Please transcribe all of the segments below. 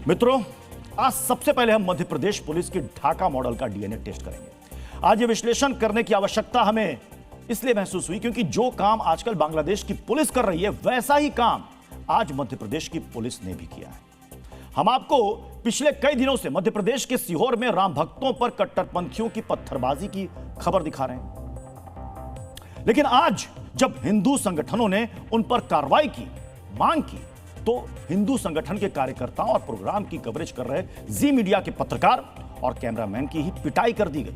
मित्रों, आज सबसे पहले हम मध्य प्रदेश पुलिस की ढाका मॉडल का डीएनए टेस्ट करेंगे। आज ये विश्लेषण करने की आवश्यकता हमें इसलिए महसूस हुई क्योंकि जो काम आजकल बांग्लादेश की पुलिस कर रही है वैसा ही काम आज मध्य प्रदेश की पुलिस ने भी किया है। हम आपको पिछले कई दिनों से मध्य प्रदेश के सीहोर में राम भक्तों पर कट्टरपंथियों की पत्थरबाजी की खबर दिखा रहे हैं, लेकिन आज जब हिंदू संगठनों ने उन पर कार्रवाई की मांग की तो हिंदू संगठन के कार्यकर्ताओं और प्रोग्राम की कवरेज कर रहे जी मीडिया के पत्रकार और कैमरामैन की ही पिटाई कर दी गई।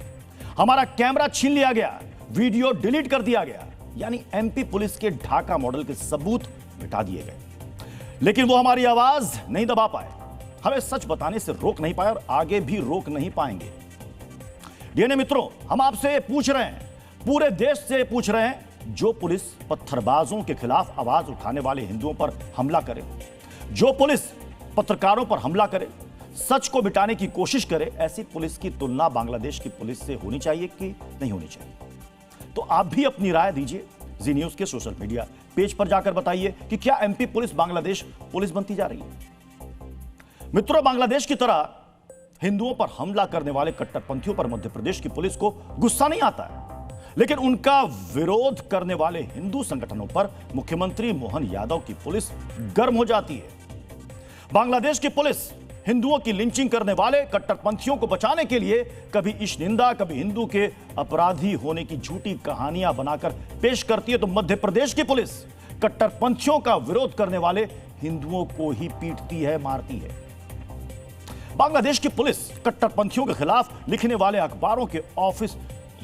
हमारा कैमरा छीन लिया गया, वीडियो डिलीट कर दिया गया, यानी एमपी पुलिस के ढाका मॉडल के सबूत मिटा दिए गए। लेकिन वो हमारी आवाज नहीं दबा पाए, हमें सच बताने से रोक नहीं पाए और आगे भी रोक नहीं पाएंगे। डीएनए मित्रों, हम आपसे पूछ रहे हैं, पूरे देश से पूछ रहे हैं, जो पुलिस पत्थरबाजों के खिलाफ आवाज उठाने वाले हिंदुओं पर हमला करे, जो पुलिस पत्रकारों पर हमला करे, सच को मिटाने की कोशिश करे, ऐसी पुलिस की तुलना बांग्लादेश की पुलिस से होनी चाहिए कि नहीं होनी चाहिए? तो आप भी अपनी राय दीजिए। जी न्यूज के सोशल मीडिया पेज पर जाकर बताइए कि क्या एमपी पुलिस बांग्लादेश पुलिस बनती जा रही है? मित्रों, बांग्लादेश की तरह हिंदुओं पर हमला करने वाले कट्टरपंथियों पर मध्य प्रदेश की पुलिस को गुस्सा नहीं आता है, लेकिन उनका विरोध करने वाले हिंदू संगठनों पर मुख्यमंत्री मोहन यादव की पुलिस गर्म हो जाती है। बांग्लादेश की पुलिस हिंदुओं की लिंचिंग करने वाले कट्टरपंथियों को बचाने के लिए कभी ईशनिंदा, कभी हिंदू के अपराधी होने की झूठी कहानियां बनाकर पेश करती है, तो मध्य प्रदेश की पुलिस कट्टरपंथियों का विरोध करने वाले हिंदुओं को ही पीटती है, मारती है। बांग्लादेश की पुलिस कट्टरपंथियों के खिलाफ लिखने वाले अखबारों के ऑफिस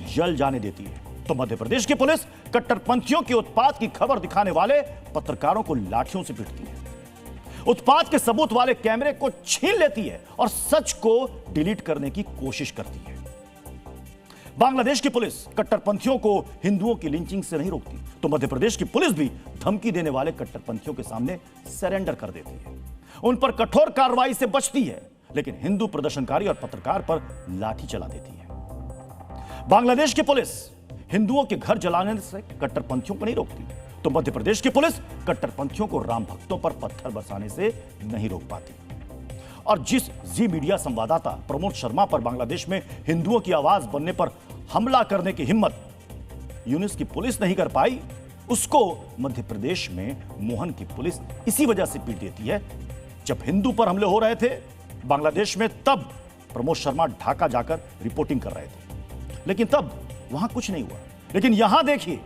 जल जाने देती है, तो मध्य प्रदेश की पुलिस कट्टरपंथियों के उत्पात की खबर दिखाने वाले पत्रकारों को लाठियों से पीटती है, उत्पात के सबूत वाले कैमरे को छीन लेती है और सच को डिलीट करने की कोशिश करती है। बांग्लादेश की पुलिस कट्टरपंथियों को हिंदुओं की लिंचिंग से नहीं रोकती, तो मध्य प्रदेश की पुलिस भी धमकी देने वाले कट्टरपंथियों के सामने सरेंडर कर देती है, उन पर कठोर कार्रवाई से बचती है, लेकिन हिंदू प्रदर्शनकारी और पत्रकार पर लाठी चला देती है। बांग्लादेश की पुलिस हिंदुओं के घर जलाने से कट्टरपंथियों को नहीं रोकती, तो मध्य प्रदेश की पुलिस कट्टरपंथियों को राम भक्तों पर पत्थर बरसाने से नहीं रोक पाती। और जिस जी मीडिया संवाददाता प्रमोद शर्मा पर बांग्लादेश में हिंदुओं की आवाज बनने पर हमला करने की हिम्मत यूनिस की पुलिस नहीं कर पाई, उसको मध्य प्रदेश में मोहन की पुलिस इसी वजह से पीट देती है। जब हिंदू पर हमले हो रहे थे बांग्लादेश में, तब प्रमोद शर्मा ढाका जाकर रिपोर्टिंग कर रहे थे, लेकिन तब वहां कुछ नहीं हुआ। लेकिन यहां देखिए,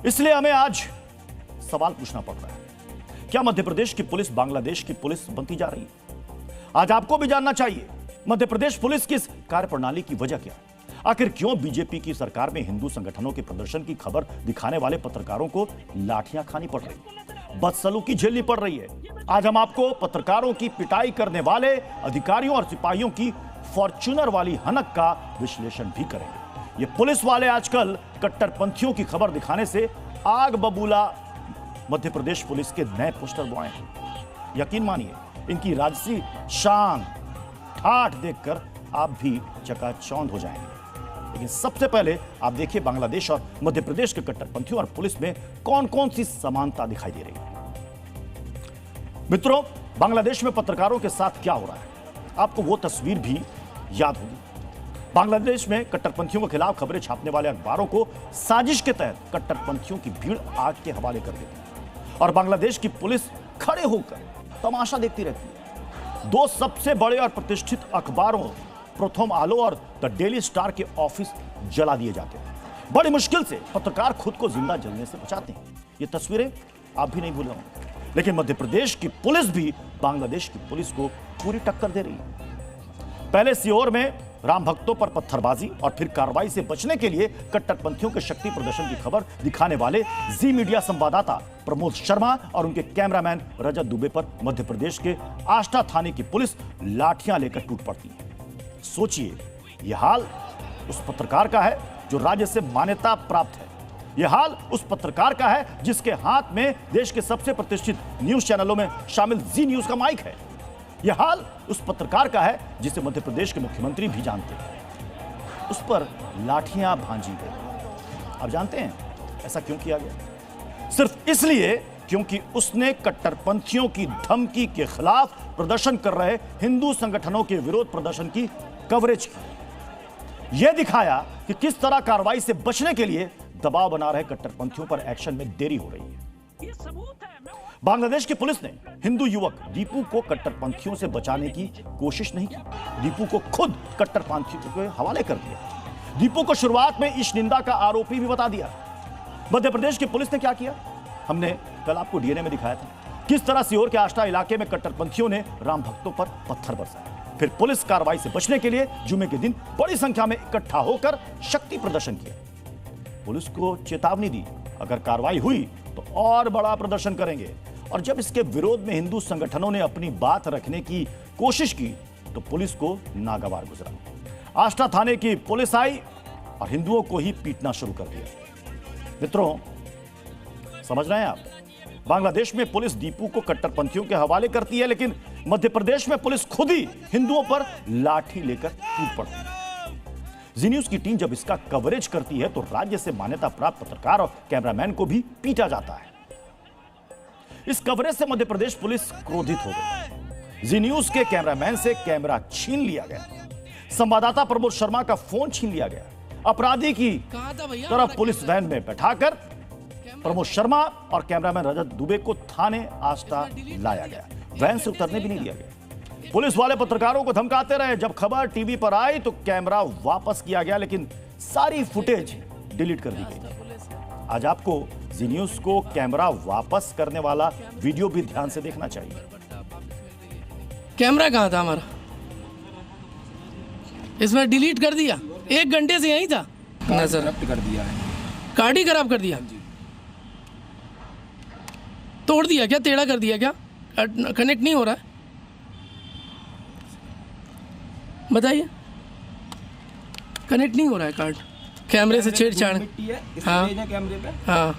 इसलिए हमें आज सवाल पूछना पड़ रहा है, क्या मध्य प्रदेश की पुलिस बांग्लादेश की पुलिस बनती जा रही है? आज आपको भी जानना चाहिए, मध्य प्रदेश पुलिस की इस कार्यप्रणाली की वजह क्या है? आखिर क्यों बीजेपी की सरकार में हिंदू संगठनों के प्रदर्शन की खबर दिखाने वाले पत्रकारों को लाठियां खानी पड़ रही, बदसलूकी झेलनी पड़ रही है? आज हम आपको पत्रकारों की पिटाई करने वाले अधिकारियों और सिपाहियों की फॉर्च्यूनर वाली हनक का विश्लेषण भी करेंगे। ये पुलिस वाले आजकल कट्टरपंथियों की खबर दिखाने से आग बबूला मध्य प्रदेश पुलिस के नए पोस्टर बॉय हैं। यकीन मानिए, इनकी राजसी शान ठाठ देखकर आप भी चकाचौंध हो जाएंगे। लेकिन सबसे पहले आप देखिए बांग्लादेश और मध्य प्रदेश के कट्टरपंथियों और पुलिस में कौन कौन सी समानता दिखाई दे रही है। मित्रों, बांग्लादेश में पत्रकारों के साथ क्या हो रहा है, आपको वो तस्वीर भी याद होगी। बांग्लादेश में कट्टरपंथियों के खिलाफ खबरें छापने वाले अखबारों को साजिश के तहत कट्टरपंथियों की भीड़ आग के हवाले कर देती है और बांग्लादेश की पुलिस खड़े होकर तमाशा देखती रहती है। दो सबसे बड़े और प्रतिष्ठित अखबारों प्रथम आलो और द डेली स्टार के ऑफिस जला दिए जाते हैं। बड़ी मुश्किल से पत्रकार खुद को जिंदा जलने से बचाते हैं। ये तस्वीरें आप भी नहीं भूल रहे होंगे। लेकिन मध्य प्रदेश की पुलिस भी बांग्लादेश की पुलिस को पूरी टक्कर दे रही है। पहले सीहोर में राम भक्तों पर पत्थरबाजी और फिर कार्रवाई से बचने के लिए कट्टरपंथियों के शक्ति प्रदर्शन की खबर दिखाने वाले जी मीडिया संवाददाता प्रमोद शर्मा और उनके कैमरामैन रजत दुबे पर मध्य प्रदेश के आष्टा थाने की पुलिस लाठियां लेकर टूट पड़ती है। सोचिए, यह हाल उस पत्रकार का है जो राज्य से मान्यता प्राप्त है। यह हाल उस पत्रकार का है जिसके हाथ में देश के सबसे प्रतिष्ठित न्यूज चैनलों में शामिल जी न्यूज का माइक है। यह हाल उस पत्रकार का है जिसे मध्य प्रदेश के मुख्यमंत्री भी जानते हैं। उस पर लाठियां भांजी गई। आप जानते हैं ऐसा क्यों किया गया? सिर्फ इसलिए क्योंकि उसने कट्टरपंथियों की धमकी के खिलाफ प्रदर्शन कर रहे हिंदू संगठनों के विरोध प्रदर्शन की कवरेज की। यह दिखाया कि किस तरह कार्रवाई से बचने के लिए दबाव बना रहे कट्टरपंथियों पर एक्शन में देरी हो रही है। बांग्लादेश की पुलिस ने हिंदू युवक दीपू को कट्टरपंथियों से बचाने की कोशिश नहीं की, दीपू को खुद कट्टरपंथियों के हवाले कर दिया। दीपू को शुरुआत में ईश निंदा का आरोपी भी बता दिया। मध्य प्रदेश की पुलिस ने क्या किया, हमने कल आपको डीएनए में दिखाया था। किस तरह सीहोर के आष्टा इलाके में कट्टरपंथियों ने राम भक्तों पर पत्थर बरसाए, फिर पुलिस कार्रवाई से बचने के लिए जुमे के दिन बड़ी संख्या में इकट्ठा होकर शक्ति प्रदर्शन किया। पुलिस को चेतावनी दी, अगर कार्रवाई हुई तो और बड़ा प्रदर्शन करेंगे। और जब इसके विरोध में हिंदू संगठनों ने अपनी बात रखने की कोशिश की तो पुलिस को नागवार गुजरा। आष्टा थाने की पुलिस आई और हिंदुओं को ही पीटना शुरू कर दिया। मित्रों, समझ रहे हैं आप, बांग्लादेश में पुलिस दीपू को कट्टरपंथियों के हवाले करती है, लेकिन मध्य प्रदेश में पुलिस खुद ही हिंदुओं पर लाठी लेकर टूट पड़ती है। जी न्यूज की टीम जब इसका कवरेज करती है तो राज्य से मान्यता प्राप्त पत्रकार और कैमरामैन को भी पीटा जाता है। इस कवरेज से मध्य प्रदेश पुलिस क्रोधित हो गई। जी न्यूज के कैमरामैन से कैमरा छीन लिया गया, संवाददाता प्रमोद शर्मा का फोन छीन लिया गया, अपराधी की तरफ पुलिस वैन में बैठाकर प्रमोद शर्मा और कैमरामैन रजत दुबे को थाने आष्टा लाया गया। वैन से उतरने भी नहीं दिया गया। पुलिस वाले पत्रकारों को धमकाते रहे। जब खबर टीवी पर आई तो कैमरा वापस किया गया, लेकिन सारी फुटेज डिलीट कर दी गई। आज आपको जी न्यूज को कैमरा वापस करने वाला वीडियो भी ध्यान से देखना चाहिए। कैमरा कहां था हमारा? इसमें डिलीट कर दिया, 1 घंटे से यहीं था। नजर कर दिया है, कार्ड ही खराब कर दिया, तोड़ दिया क्या, टेढ़ा कर दिया क्या, कनेक्ट नहीं हो रहा है? बताइए, कनेक्ट नहीं हो रहा है कार्ड, कैमरे से छेड़छाड़। हाँ हाँ,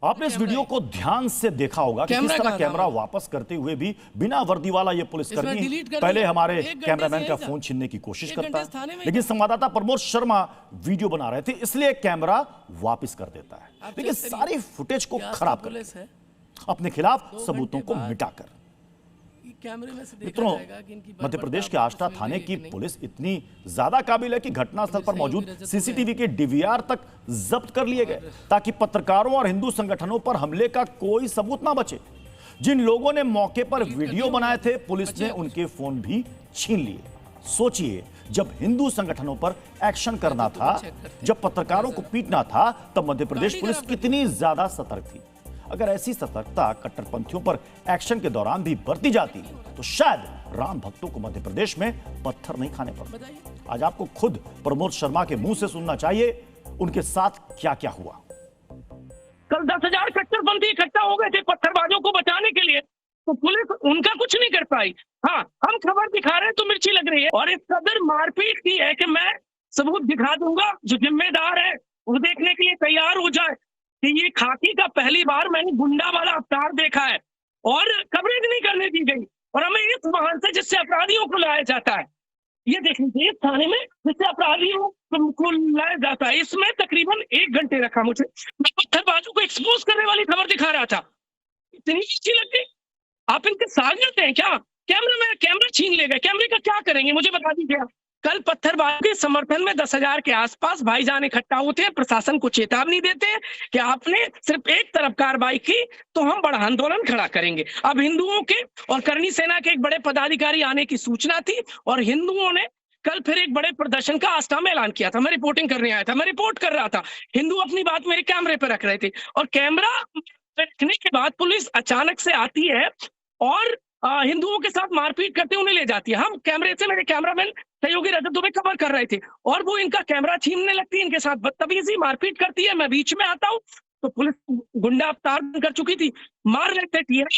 आपने इस वीडियो को ध्यान से देखा होगा कि किस तरह कैमरा वापस करते हुए भी बिना वर्दी वाला ये पुलिसकर्मी पहले हमारे कैमरामैन का फोन छीनने की कोशिश करता है, लेकिन संवाददाता प्रमोद शर्मा वीडियो बना रहे थे इसलिए कैमरा वापस कर देता है, लेकिन सारी फुटेज को खराब कर देता है अपने खिलाफ सबूतों को मिटाकर। मित्रों, मध्य प्रदेश के आष्टा थाने की पुलिस इतनी ज्यादा काबिल है कि घटनास्थल पर मौजूद सीसीटीवी के डीवीआर तक जब्त कर लिए गए ताकि पत्रकारों और हिंदू संगठनों पर हमले का कोई सबूत ना बचे। जिन लोगों ने मौके पर वीडियो बनाए थे पुलिस ने उनके फोन भी छीन लिए। सोचिए, जब हिंदू संगठनों पर एक्शन करना था, जब पत्रकारों को पीटना था, तब मध्य प्रदेश पुलिस कितनी ज्यादा सतर्क थी। अगर ऐसी सतर्कता कट्टरपंथियों पर एक्शन के दौरान भी बरती जाती तो शायद राम भक्तों को मध्य प्रदेश में पत्थर नहीं खाने पड़ते। आज आपको खुद प्रमोद शर्मा के मुंह से सुनना चाहिए उनके साथ क्या क्या हुआ। कल 10,000 कट्टरपंथी इकट्ठा हो गए थे पत्थरबाजों को बचाने के लिए, तो पुलिस उनका कुछ नहीं कर पाई। हाँ, हम खबर दिखा रहे हैं तो मिर्ची लग रही है, और इस कदर मारपीट की है कि मैं सबूत दिखा दूंगा, जो जिम्मेदार है वो देखने के लिए तैयार हो जाए कि ये खाकी का पहली बार मैंने गुंडा वाला अवतार देखा है, और कवरेज नहीं करने दी गई, और हमें इस वाहन से जिससे अपराधियों को लाया जाता है, ये देख लीजिए, इस थाने में जिससे अपराधियों को लाया जाता है, इसमें तकरीबन 1 घंटे रखा मुझे। मैं पत्थरबाजों को एक्सपोज करने वाली खबर दिखा रहा था, इतनी अच्छी लग गई। आप इनके साजिश हैं क्या? कैमरा छीन ले गए, कैमरे का क्या करेंगे मुझे बता दीजिए। कल पत्थरबाजों के समर्थन में 10,000 के आसपास भाईजान इकट्ठा होते हैं, प्रशासन को चेतावनी देते हैं कि आपने सिर्फ एक तरफ कार्रवाई की तो हम बड़ा आंदोलन खड़ा करेंगे। अब हिंदुओं के और करनी सेना के एक बड़े पदाधिकारी आने की सूचना थी, और हिंदुओं ने कल फिर एक बड़े प्रदर्शन का आष्टा में ऐलान किया था। मैं रिपोर्टिंग करने आया था, मैं रिपोर्ट कर रहा था, हिंदू अपनी बात मेरे कैमरे पर रख रहे थे, और कैमरा रखने के बाद पुलिस अचानक से आती है और हिंदुओं के साथ मारपीट करते उन्हें ले जाती है। हम कैमरे से, मेरे कैमरामैन सहयोगी रजत दुबे कवर कर रहे थे, और वो इनका कैमरा छीनने लगती है, इनके साथ बदतमीजी मारपीट करती है। मैं बीच में आता हूं तो पुलिस गुंडा अवतार कर चुकी थी, मार लेते टीयर।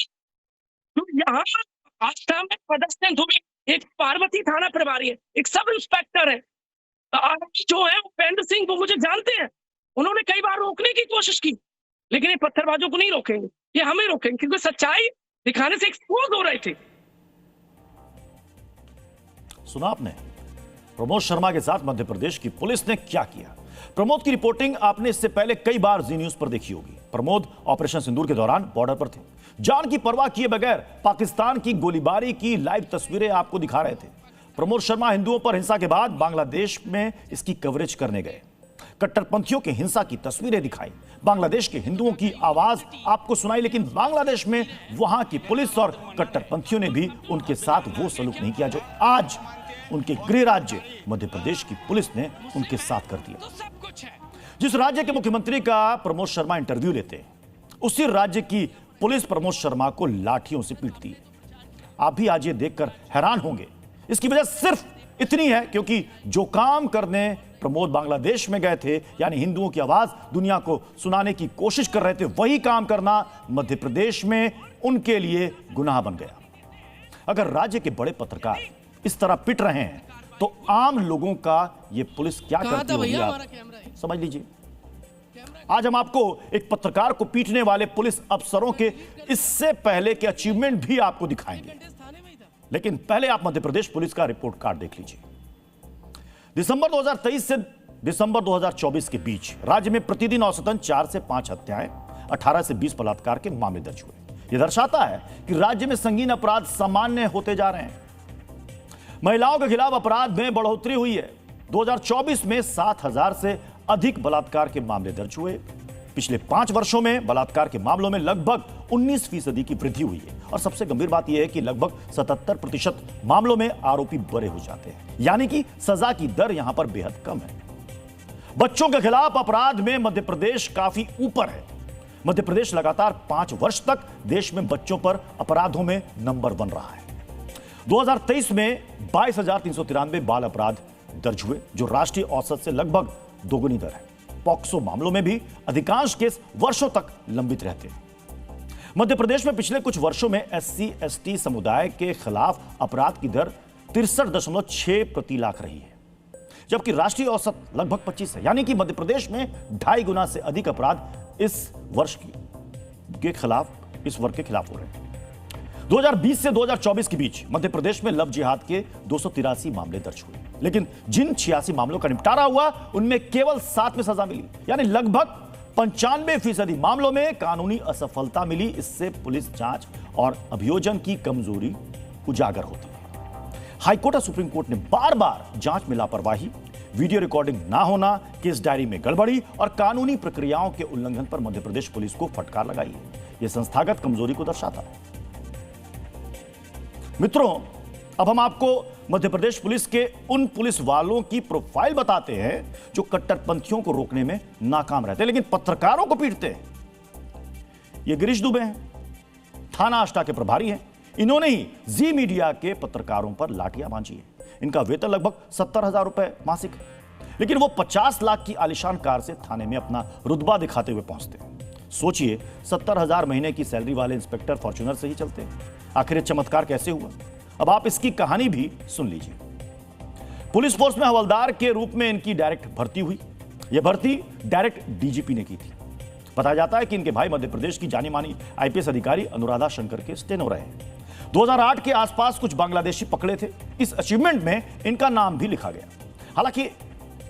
तो यहाँ आष्टा में प्रदर्शन दुबे एक पार्वती थाना प्रभारी है, एक सब इंस्पेक्टर है जो है उपेंद्र सिंह, वो मुझे जानते हैं, उन्होंने कई बार रोकने की कोशिश की, लेकिन ये पत्थरबाजों को नहीं रोकेंगे, ये हमें रोकेंगे, क्योंकि सच्चाई दिखाने से एक्सपोज हो रहे थे। सुना आपने प्रमोद शर्मा के साथ मध्य प्रदेश की पुलिस ने क्या किया। प्रमोद की रिपोर्टिंग आपने इससे पहले कई बार जी न्यूज पर देखी होगी। प्रमोद ऑपरेशन सिंदूर के दौरान बॉर्डर पर थे, जान की परवाह किए बगैर पाकिस्तान की गोलीबारी की लाइव तस्वीरें आपको दिखा रहे थे। प्रमोद शर्मा हिंदुओं पर हिंसा के बाद बांग्लादेश में इसकी कवरेज करने गए, कट्टरपंथियों की हिंसा की तस्वीरें दिखाई, बांग्लादेश के हिंदुओं की आवाज आपको सुनाई, लेकिन बांग्लादेश में वहां की पुलिस और कट्टरपंथियों ने भी उनके साथ वो सलूक नहीं किया जो आज उनके गृह राज्य मध्य प्रदेश की पुलिस ने उनके साथ कर दिया। जिस राज्य के मुख्यमंत्री का प्रमोद शर्मा इंटरव्यू लेते, उसी राज्य की पुलिस प्रमोद शर्मा को लाठियों से पीटती। आप भी आज ये देखकर हैरान होंगे। इसकी वजह सिर्फ इतनी है क्योंकि जो काम करने प्रमोद बांग्लादेश में गए थे, यानी हिंदुओं की आवाज दुनिया को सुनाने की कोशिश कर रहे थे, वही काम करना मध्य प्रदेश में उनके लिए गुनाह बन गया। अगर राज्य के बड़े पत्रकार इस तरह पिट रहे हैं तो आम लोगों का ये पुलिस क्या करती होगी, आप समझ लीजिए। आज हम आपको एक पत्रकार को पीटने वाले पुलिस अफसरों के इससे पहले के अचीवमेंट भी आपको दिखाएंगे, लेकिन पहले आप मध्य प्रदेश पुलिस का रिपोर्ट कार्ड देख लीजिए। दिसंबर 2023 से दिसंबर 2024 के बीच राज्य में प्रतिदिन औसतन 4 से 5 हत्याएं, 18 से 20 बलात्कार के मामले दर्ज हुए। यह दर्शाता है कि राज्य में संगीन अपराध सामान्य होते जा रहे हैं। महिलाओं के खिलाफ अपराध में बढ़ोतरी हुई है। 2024 में 7,000 से अधिक बलात्कार के मामले दर्ज हुए। पिछले 5 वर्षों में बलात्कार के मामलों में लगभग 19% की वृद्धि हुई है। और सबसे गंभीर बात यह है कि लगभग 77% मामलों में आरोपी बरे हो जाते हैं, यानी कि सजा की दर यहां पर बेहद कम है। बच्चों के खिलाफ अपराध में मध्य प्रदेश काफी ऊपर है। मध्य प्रदेश लगातार 5 वर्ष तक देश में बच्चों पर अपराधों में नंबर 1 रहा है। 2023 में 22,393 बाल अपराध दर्ज हुए, जो राष्ट्रीय औसत से लगभग दोगुनी दर है। पॉक्सो मामलों में भी अधिकांश केस वर्षों तक लंबित रहते हैं। मध्य प्रदेश में पिछले कुछ वर्षों में SC/ST समुदाय के खिलाफ अपराध की दर 63.6 प्रति लाख रही है, जबकि राष्ट्रीय औसत लगभग 25 है, यानी कि मध्य प्रदेश में 2.5 गुना से अधिक अपराध इस वर्ग के खिलाफ हो रहे हैं। 2020 से 2024 के बीच मध्य प्रदेश में लव जिहाद के 283 मामले दर्ज हुए, लेकिन जिन 86 मामलों का निपटारा हुआ उनमें केवल 7 में सजा मिली, यानी लगभग 95% मामलों में कानूनी असफलता मिली। इससे पुलिस जांच और अभियोजन की कमजोरी उजागर होती है। हाईकोर्ट और सुप्रीम कोर्ट ने बार बार जांच में लापरवाही, वीडियो रिकॉर्डिंग ना होना, केस डायरी में गड़बड़ी और कानूनी प्रक्रियाओं के उल्लंघन पर मध्य प्रदेश पुलिस को फटकार लगाई है। यह संस्थागत कमजोरी को दर्शाता है। मित्रों, अब हम आपको मध्य प्रदेश पुलिस के उन पुलिस वालों की प्रोफाइल बताते हैं जो कट्टरपंथियों को रोकने में नाकाम रहते हैं लेकिन पत्रकारों को पीटते हैं। ये गिरीश दुबे हैं, थाना अष्टा के प्रभारी हैं। इन्होंने ही जी मीडिया के पत्रकारों पर लाठियां बांधी है। इनका वेतन लगभग 70,000 रुपए मासिक है, लेकिन वो 50 लाख की आलीशान कार से थाने में अपना रुतबा दिखाते हुए पहुंचते हैं। सोचिए, 70,000 महीने की सैलरी वाले इंस्पेक्टर फॉर्च्यूनर से ही चलते हैं। आखिर चमत्कार कैसे हुआ, अब आप इसकी कहानी भी सुन लीजिए। पुलिस फोर्स में हवलदार के रूप में इनकी डायरेक्ट भर्ती हुई। यह भर्ती डायरेक्ट डीजीपी ने की थी। बताया जाता है कि इनके भाई मध्य प्रदेश की जानी मानी आईपीएस अधिकारी अनुराधा शंकर के स्टेनो रहे हैं। 2008 के आसपास कुछ बांग्लादेशी पकड़े थे। इस अचीवमेंट में इनका नाम भी लिखा गया। हालांकि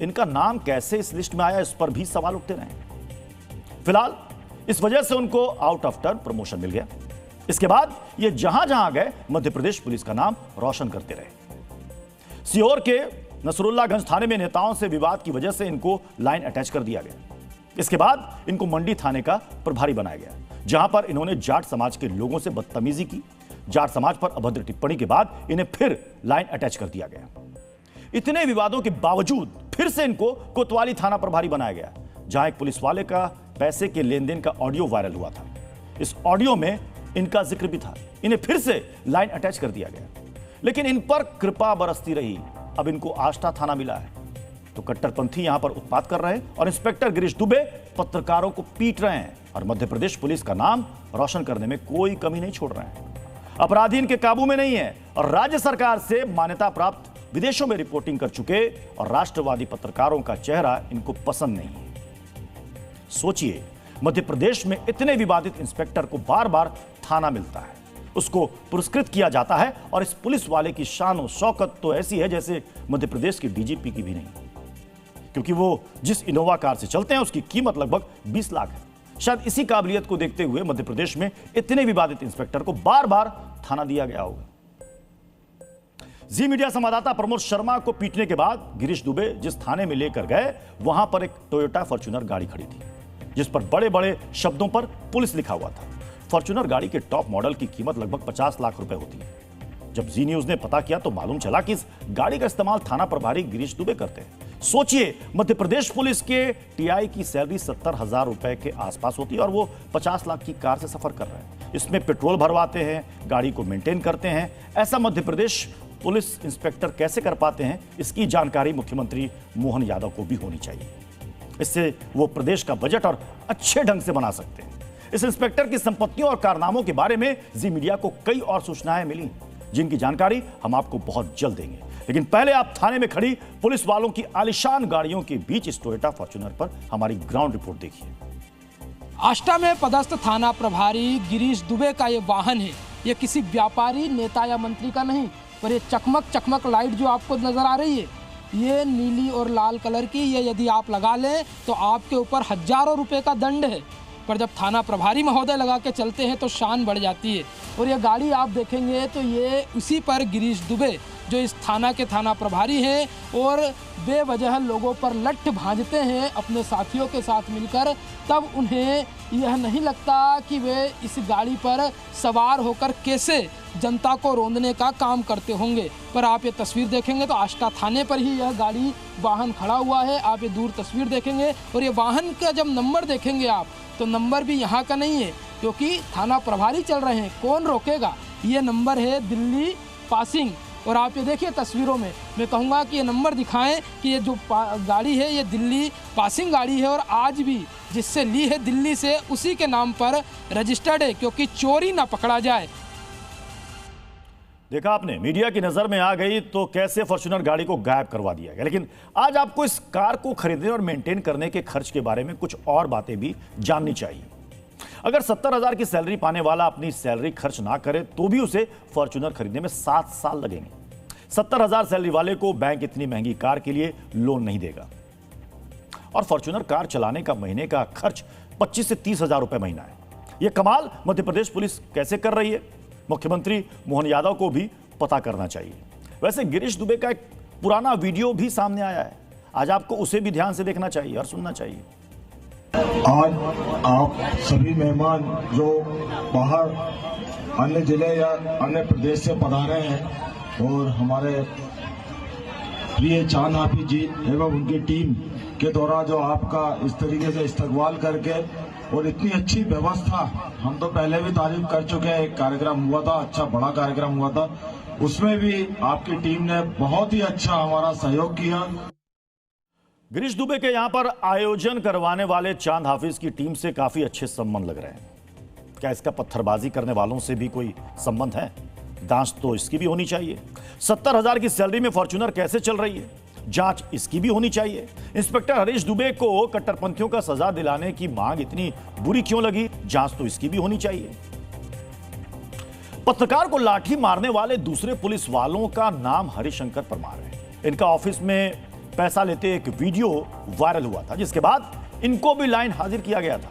इनका नाम कैसे इस लिस्ट में आया, इस पर भी सवाल उठते रहे। फिलहाल इस वजह से उनको आउट ऑफ टर्न प्रमोशन मिल गया। इसके बाद ये जहां जहां गए मध्य प्रदेश पुलिस का नाम रोशन करते रहे। सीहोर के नसरुल्लागंज थाने में नेताओं से विवाद की वजह से इनको लाइन अटैच कर दिया गया। इसके बाद इनको मंडी थाने का प्रभारी बनाया गया, जहां पर इन्होंने जाट समाज के लोगों से बदतमीजी की। जाट समाज पर अभद्र टिप्पणी के बाद इन्हें फिर लाइन अटैच कर दिया गया। इतने विवादों के बावजूद फिर से इनको कोतवाली थाना प्रभारी बनाया गया, जहां एक पुलिस वाले का पैसे के लेन देन का ऑडियो वायरल हुआ था। इस ऑडियो में इनका जिक्र भी था। इन्हें फिर से लाइन अटैच कर दिया गया, लेकिन इन पर कृपा बरसती रही। अब इनको आष्टा थाना मिला है तो कट्टरपंथी यहां पर उत्पात कर रहे हैं और इंस्पेक्टर गिरीश दुबे पत्रकारों को पीट रहे हैं और मध्य प्रदेश पुलिस का नाम रोशन करने में कोई कमी नहीं छोड़ रहे हैं। अपराधी इनके काबू में नहीं है और राज्य सरकार से मान्यता प्राप्त विदेशों में रिपोर्टिंग कर चुके और राष्ट्रवादी पत्रकारों का चेहरा इनको पसंद नहीं है। सोचिए, मध्य प्रदेश में इतने विवादित इंस्पेक्टर को बार बार थाना मिलता है, उसको पुरस्कृत किया जाता है और इस पुलिस वाले की शान और शौकत तो ऐसी है जैसे मध्य प्रदेश के डीजीपी की भी नहीं, क्योंकि वो जिस इनोवा कार से चलते हैं उसकी कीमत लगभग 20 लाख है। शायद इसी काबिलियत को देखते हुए मध्य प्रदेश में इतने विवादित इंस्पेक्टर को बार बार थाना दिया गया होगा। जी मीडिया संवाददाता प्रमोद शर्मा को पीटने के बाद गिरीश दुबे जिस थाने में लेकर गए, वहां पर एक टोयोटा फॉर्च्यूनर गाड़ी खड़ी थी जिस पर बड़े बड़े शब्दों पर पुलिस लिखा हुआ था। फॉर्च्यूनर गाड़ी के टॉप मॉडल की कीमत लगभग 50 लाख रुपए होती है। जब जी न्यूज ने पता किया तो मालूम चला कि इस गाड़ी का इस्तेमाल थाना प्रभारी गिरीश दुबे करते हैं। सोचिए, मध्य प्रदेश पुलिस के टीआई की सैलरी 70,000 रुपए के आसपास होती है और वो 50 लाख की कार से सफर कर रहे हैं। इसमें पेट्रोल भरवाते हैं, गाड़ी को मेंटेन करते हैं। ऐसा मध्य प्रदेश पुलिस इंस्पेक्टर कैसे कर पाते हैं, इसकी जानकारी मुख्यमंत्री मोहन यादव को भी होनी चाहिए। इससे वो प्रदेश का बजट और अच्छे ढंग से बना सकते हैं। इस इंस्पेक्टर की संपत्तियों और कारनामों के बारे में जी मीडिया को कई और सूचनाएं मिली, जिनकी जानकारी हम आपको बहुत जल्द देंगे। लेकिन पहले आप थाने में खड़ी पुलिस वालों की आलीशान गाड़ियों के बीच इस टोयोटा फॉर्च्यूनर पर हमारी ग्राउंड रिपोर्ट देखिए। आष्टा में पदस्थ थाना प्रभारी गिरीश दुबे का ये वाहन है। ये किसी व्यापारी, नेता या मंत्री का नहीं, पर ये चकमक लाइट जो आपको नजर आ रही है, ये नीली और लाल कलर की, ये यदि आप लगा लें तो आपके ऊपर हजारों रुपए का दंड है। पर जब थाना प्रभारी महोदय लगा के चलते हैं तो शान बढ़ जाती है। और ये गाड़ी आप देखेंगे तो ये उसी पर गिरीश दुबे जो इस थाना के थाना प्रभारी हैं और बेवजह लोगों पर लठ भांजते हैं अपने साथियों के साथ मिलकर, तब उन्हें यह नहीं लगता कि वे इस गाड़ी पर सवार होकर कैसे जनता को रोंदने का काम करते होंगे। पर आप ये तस्वीर देखेंगे तो आष्टा थाने पर ही यह गाड़ी वाहन खड़ा हुआ है। आप ये दूर तस्वीर देखेंगे और ये वाहन का जब नंबर देखेंगे आप तो नंबर भी यहाँ का नहीं है, क्योंकि थाना प्रभारी चल रहे हैं, कौन रोकेगा। ये नंबर है दिल्ली पासिंग। और आप ये देखिए तस्वीरों में, मैं कहूँगा कि ये नंबर दिखाएं कि ये जो गाड़ी है ये दिल्ली पासिंग गाड़ी है और आज भी जिससे ली है दिल्ली से उसी के नाम पर रजिस्टर्ड है, क्योंकि चोरी ना पकड़ा जाए। देखा आपने, मीडिया की नजर में आ गई तो कैसे फॉर्च्यूनर गाड़ी को गायब करवा दिया गया। लेकिन आज आपको इस कार को खरीदने और मेंटेन करने के खर्च के बारे में कुछ और बातें भी जाननी चाहिए। अगर 70,000 की सैलरी पाने वाला अपनी सैलरी खर्च ना करे तो भी उसे फॉर्च्यूनर खरीदने में 7 साल लगेंगे। 70,000 सैलरी वाले को बैंक इतनी महंगी कार के लिए लोन नहीं देगा। और फॉर्च्यूनर कार चलाने का महीने का खर्च 25 से 30,000 रुपए महीना है। यह कमाल मध्य प्रदेश पुलिस कैसे कर रही है, मुख्यमंत्री मोहन यादव को भी पता करना चाहिए। वैसे गिरीश दुबे का एक पुराना वीडियो भी सामने आया है, आज आपको उसे भी ध्यान से देखना चाहिए और सुनना चाहिए। आज आप सभी मेहमान जो बाहर अन्य जिले या अन्य प्रदेश से पधारे हैं और हमारे प्रिय चांद हाफिज जी एवं उनकी टीम के द्वारा जो आपका इस तरीके से इस्तकबाल करके और इतनी अच्छी व्यवस्था, हम तो पहले भी तारीफ कर चुके हैं। एक कार्यक्रम हुआ था, अच्छा बड़ा कार्यक्रम हुआ था, उसमें भी आपकी टीम ने बहुत ही अच्छा हमारा सहयोग किया। गिरीश दुबे के यहां पर आयोजन करवाने वाले चांद हाफिज की टीम से काफी अच्छे संबंध लग रहे हैं। क्या इसका पत्थरबाजी करने वालों से भी कोई संबंध है? जांच तो इसकी भी होनी चाहिए। 70,000 की सैलरी में फॉर्च्यूनर कैसे चल रही है, जांच इसकी भी होनी चाहिए। इंस्पेक्टर हरीश दुबे को कट्टरपंथियों का सजा दिलाने की मांग इतनी बुरी क्यों लगी, जांच तो इसकी भी होनी चाहिए। पत्रकार को लाठी मारने वाले दूसरे पुलिस वालों का नाम हरिशंकर परमार है। इनका ऑफिस में पैसा लेते एक वीडियो वायरल हुआ था, जिसके बाद इनको भी लाइन हाजिर किया गया था।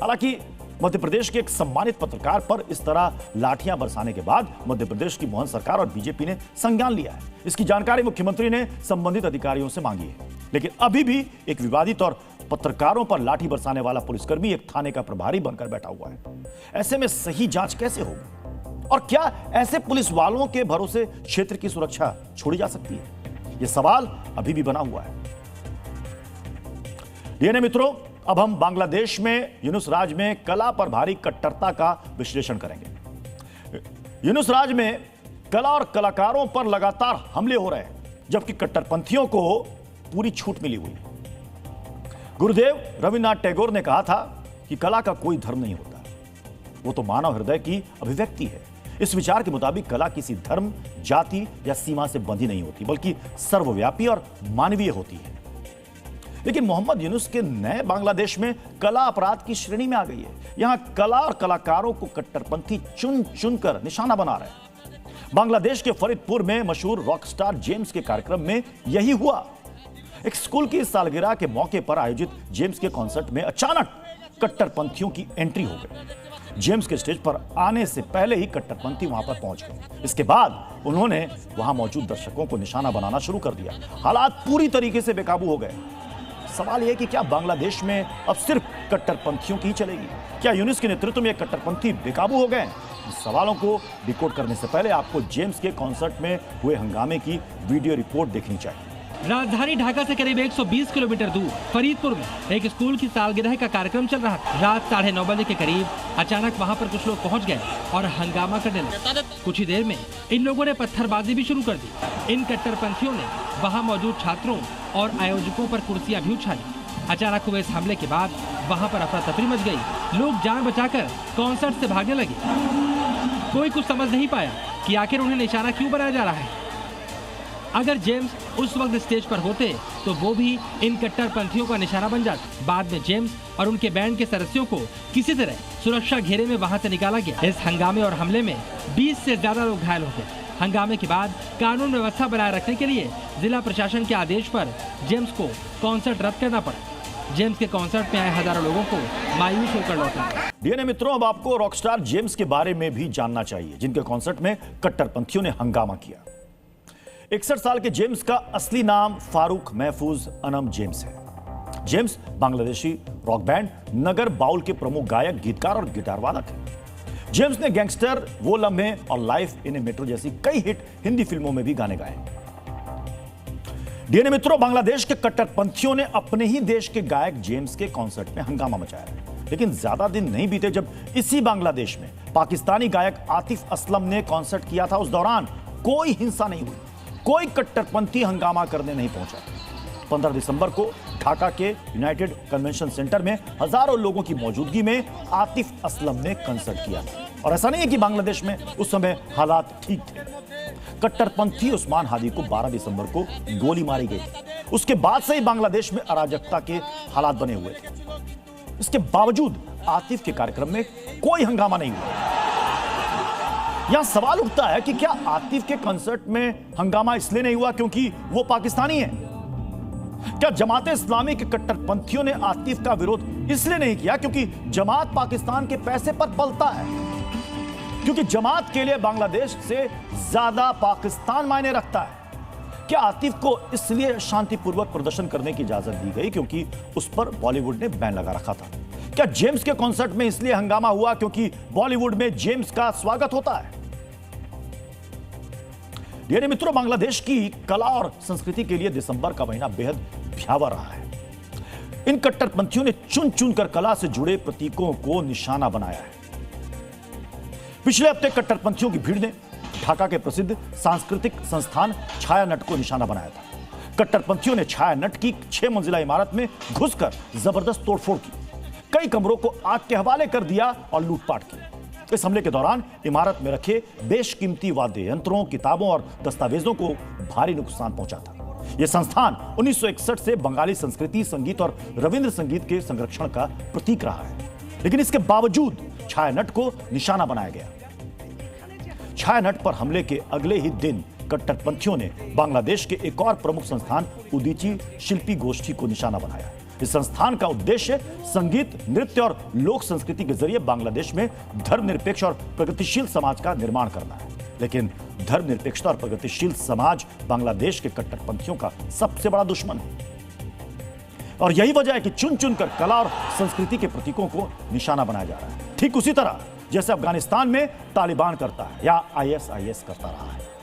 हालांकि मध्य प्रदेश के एक सम्मानित पत्रकार पर इस तरह लाठियां बरसाने के बाद मध्य प्रदेश की मोहन सरकार और बीजेपी ने संज्ञान लिया है। इसकी जानकारी मुख्यमंत्री ने संबंधित अधिकारियों से मांगी है। लेकिन अभी भी एक विवादित और पत्रकारों पर लाठी बरसाने वाला पुलिसकर्मी एक थाने का प्रभारी बनकर बैठा हुआ है। ऐसे में सही जांच कैसे होगी और क्या ऐसे पुलिस वालों के भरोसे क्षेत्र की सुरक्षा छोड़ी जा सकती है, यह सवाल अभी भी बना हुआ है। डीएनए मित्रों, अब हम बांग्लादेश में यूनुस राज में कला पर भारी कट्टरता का विश्लेषण करेंगे। यूनुस राज में कला और कलाकारों पर लगातार हमले हो रहे हैं, जबकि कट्टरपंथियों को पूरी छूट मिली हुई है। गुरुदेव रविन्द्रनाथ टैगोर ने कहा था कि कला का कोई धर्म नहीं होता, वो तो मानव हृदय की अभिव्यक्ति है। इस विचार के मुताबिक कला किसी धर्म, जाति या सीमा से बंधी नहीं होती, बल्कि सर्वव्यापी और मानवीय होती है। लेकिन मोहम्मद यूनुस के नए बांग्लादेश में कला अपराध की श्रेणी में आ गई है। यहां कला और कलाकारों को कट्टरपंथी चुन चुनकर निशाना बना रहे हैं। बांग्लादेश के फरीदपुर में मशहूर रॉक स्टार जेम्स के कार्यक्रम में यही हुआ। एक स्कूल की सालगिरह के मौके पर आयोजित जेम्स के कॉन्सर्ट में अचानक कट्टरपंथियों की एंट्री हो गई। जेम्स के स्टेज पर आने से पहले ही कट्टरपंथी वहां पर पहुंच गए। इसके बाद उन्होंने वहां मौजूद दर्शकों को निशाना बनाना शुरू कर दिया। हालात पूरी तरीके से बेकाबू हो गए। सवाल यह कि क्या बांग्लादेश में अब सिर्फ कट्टरपंथियों की चलेगी? क्या यूनुस के नेतृत्व में कट्टरपंथी बेकाबू हो गए? इस सवालों को डिकोड करने से पहले आपको जेम्स के कॉन्सर्ट में हुए हंगामे की वीडियो रिपोर्ट देखनी चाहिए। राजधानी ढाका से करीब 120 किलोमीटर दूर फरीदपुर में एक स्कूल की सालगिरह का कार्यक्रम चल रहा था। रात 9:30 बजे के करीब अचानक वहां पर कुछ लोग पहुंच गए और हंगामा करने लगे। कुछ ही देर में इन लोगों ने पत्थरबाजी भी शुरू कर दी। इन कट्टरपंथियों ने वहां मौजूद छात्रों और आयोजकों पर कुर्सियां भी उछाली। अचानक हुए इस हमले के बाद वहां पर अफरा तफरी मच गई। लोग जान बचाकर कॉन्सर्ट से भागने लगे। कोई कुछ समझ नहीं पाया कि आखिर उन्हें निशाना क्यों बनाया जा रहा है। अगर जेम्स उस वक्त स्टेज पर होते तो वो भी इन कट्टरपंथियों का निशाना बन जाते। बाद में जेम्स और उनके बैंड के सदस्यों को किसी तरह सुरक्षा घेरे में वहां से निकाला गया। इस हंगामे और हमले में 20 से ज्यादा लोग घायल हो गए। हंगामे के बाद कानून व्यवस्था बनाए रखने के लिए जिला प्रशासन के आदेश पर जेम्स को कॉन्सर्ट रद्द करना पड़ा। जेम्स के कॉन्सर्ट में आए हजारों लोगों को मायूस होकर लौटा। डीएनए मित्रों, अब आपको रॉकस्टार जेम्स के बारे में भी जानना चाहिए, जिनके कॉन्सर्ट में कट्टरपंथियों ने हंगामा किया। 61 साल के जेम्स का असली नाम फारूक महफूज अनम जेम्स है। जेम्स बांग्लादेशी रॉक बैंड नगर बाउल के प्रमुख गायक, गीतकार और गिटार वादक हैं। जेम्स ने गैंगस्टर, वो लम्हे और लाइफ इन ए मेट्रो जैसी कई हिट हिंदी फिल्मों में भी गाने गाए। डीएनए मित्रों, बांग्लादेश के कट्टरपंथियों ने अपने ही देश के गायक जेम्स के कॉन्सर्ट में हंगामा मचाया है। लेकिन ज्यादा दिन नहीं बीते जब इसी बांग्लादेश में पाकिस्तानी गायक आतिफ असलम ने कॉन्सर्ट किया था। उस दौरान कोई हिंसा नहीं हुई, कोई कट्टरपंथी हंगामा करने नहीं पहुंचा। 15 दिसंबर को ढाका के यूनाइटेड कन्वेंशन सेंटर में हजारों लोगों की मौजूदगी में आतिफ असलम ने कंसर्ट किया। और ऐसा नहीं है कि बांग्लादेश में उस समय हालात ठीक थे। कट्टरपंथी उस्मान हादी को 12 दिसंबर को गोली मारी गई। उसके बाद से ही बांग्लादेश में अराजकता के हालात बने हुए थे। इसके बावजूद आतिफ के कार्यक्रम में कोई हंगामा नहीं हुआ। यहां सवाल उठता है कि क्या आतिफ के कंसर्ट में हंगामा इसलिए नहीं हुआ क्योंकि वो पाकिस्तानी है? क्या जमात इस्लामी के कट्टरपंथियों ने आतिफ का विरोध इसलिए नहीं किया क्योंकि जमात पाकिस्तान के पैसे पर पलता है, क्योंकि जमात के लिए बांग्लादेश से ज्यादा पाकिस्तान मायने रखता है? क्या आतिफ को इसलिए शांतिपूर्वक प्रदर्शन करने की इजाजत दी गई क्योंकि उस पर बॉलीवुड ने बैन लगा रखा था? क्या जेम्स के कॉन्सर्ट में इसलिए हंगामा हुआ क्योंकि बॉलीवुड में जेम्स का स्वागत होता है? डीएनए मित्रों, बांग्लादेश की कला और संस्कृति के लिए दिसंबर का महीना बेहद भयावह रहा है। इन कट्टरपंथियों ने चुन चुनकर कला से जुड़े प्रतीकों को निशाना बनाया है। पिछले हफ्ते कट्टरपंथियों की भीड़ ने ढाका के प्रसिद्ध सांस्कृतिक संस्थान छाया नट को निशाना बनाया था। कट्टरपंथियों ने छाया नट की 6 मंजिला इमारत में घुसकर जबरदस्त तोड़फोड़ की, कई कमरों को आग के हवाले कर दिया और लूटपाट की। इस हमले के दौरान इमारत में रखे बेशकीमती वाद्य यंत्रों, किताबों और दस्तावेजों को भारी नुकसान पहुंचा था। यह संस्थान 1961 से बंगाली संस्कृति, संगीत और रविंद्र संगीत के संरक्षण का प्रतीक रहा है। लेकिन इसके बावजूद छाया नट को निशाना बनाया गया। छाया नट पर हमले के अगले ही दिन कट्टरपंथियों ने बांग्लादेश के एक और प्रमुख संस्थान उदीची शिल्पी गोष्ठी को निशाना बनाया। इस संस्थान का उद्देश्य संगीत, नृत्य और लोक संस्कृति के जरिए बांग्लादेश में धर्मनिरपेक्ष और प्रगतिशील समाज का निर्माण करना है। लेकिन धर्मनिरपेक्षता और प्रगतिशील समाज बांग्लादेश के कट्टरपंथियों का सबसे बड़ा दुश्मन है। और यही वजह है कि चुन चुनकर कला और संस्कृति के प्रतीकों को निशाना बनाया जा रहा है। ठीक उसी तरह जैसे अफगानिस्तान में तालिबान करता है या आईएसआईएस करता रहा है।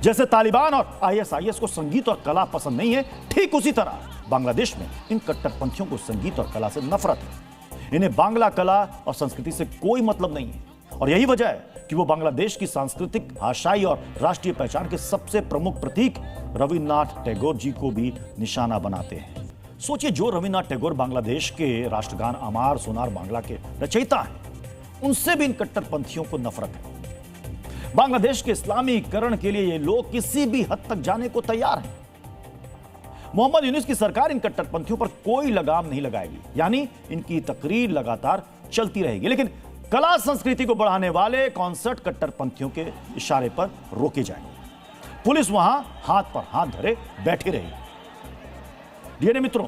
जैसे तालिबान और आईएसआईएस को संगीत और कला पसंद नहीं है, ठीक उसी तरह बांग्लादेश में इन कट्टरपंथियों को संगीत और कला से नफरत है। इन्हें बांग्ला कला और संस्कृति से कोई मतलब नहीं है। और यही वजह है कि वो बांग्लादेश की सांस्कृतिक, भाषाई और राष्ट्रीय पहचान के सबसे प्रमुख प्रतीक रविन्द्रनाथ टैगोर जी को भी निशाना बनाते हैं। सोचिए, जो रविन्द्रनाथ टैगोर बांग्लादेश के राष्ट्रगान अमार सोनार बांग्ला के रचयिता हैं, उनसे भी इन कट्टरपंथियों को नफरत है। बांग्लादेश के इस्लामीकरण के लिए ये लोग किसी भी हद तक जाने को तैयार हैं। मोहम्मद यूनुस की सरकार इन कट्टरपंथियों पर कोई लगाम नहीं लगाएगी, यानी इनकी तकरीर लगातार चलती रहेगी। लेकिन कला संस्कृति को बढ़ाने वाले कॉन्सर्ट कट्टरपंथियों के इशारे पर रोके जाएंगे। पुलिस वहां हाथ पर हाथ धरे बैठी रहेगी। डीएनए मित्रों,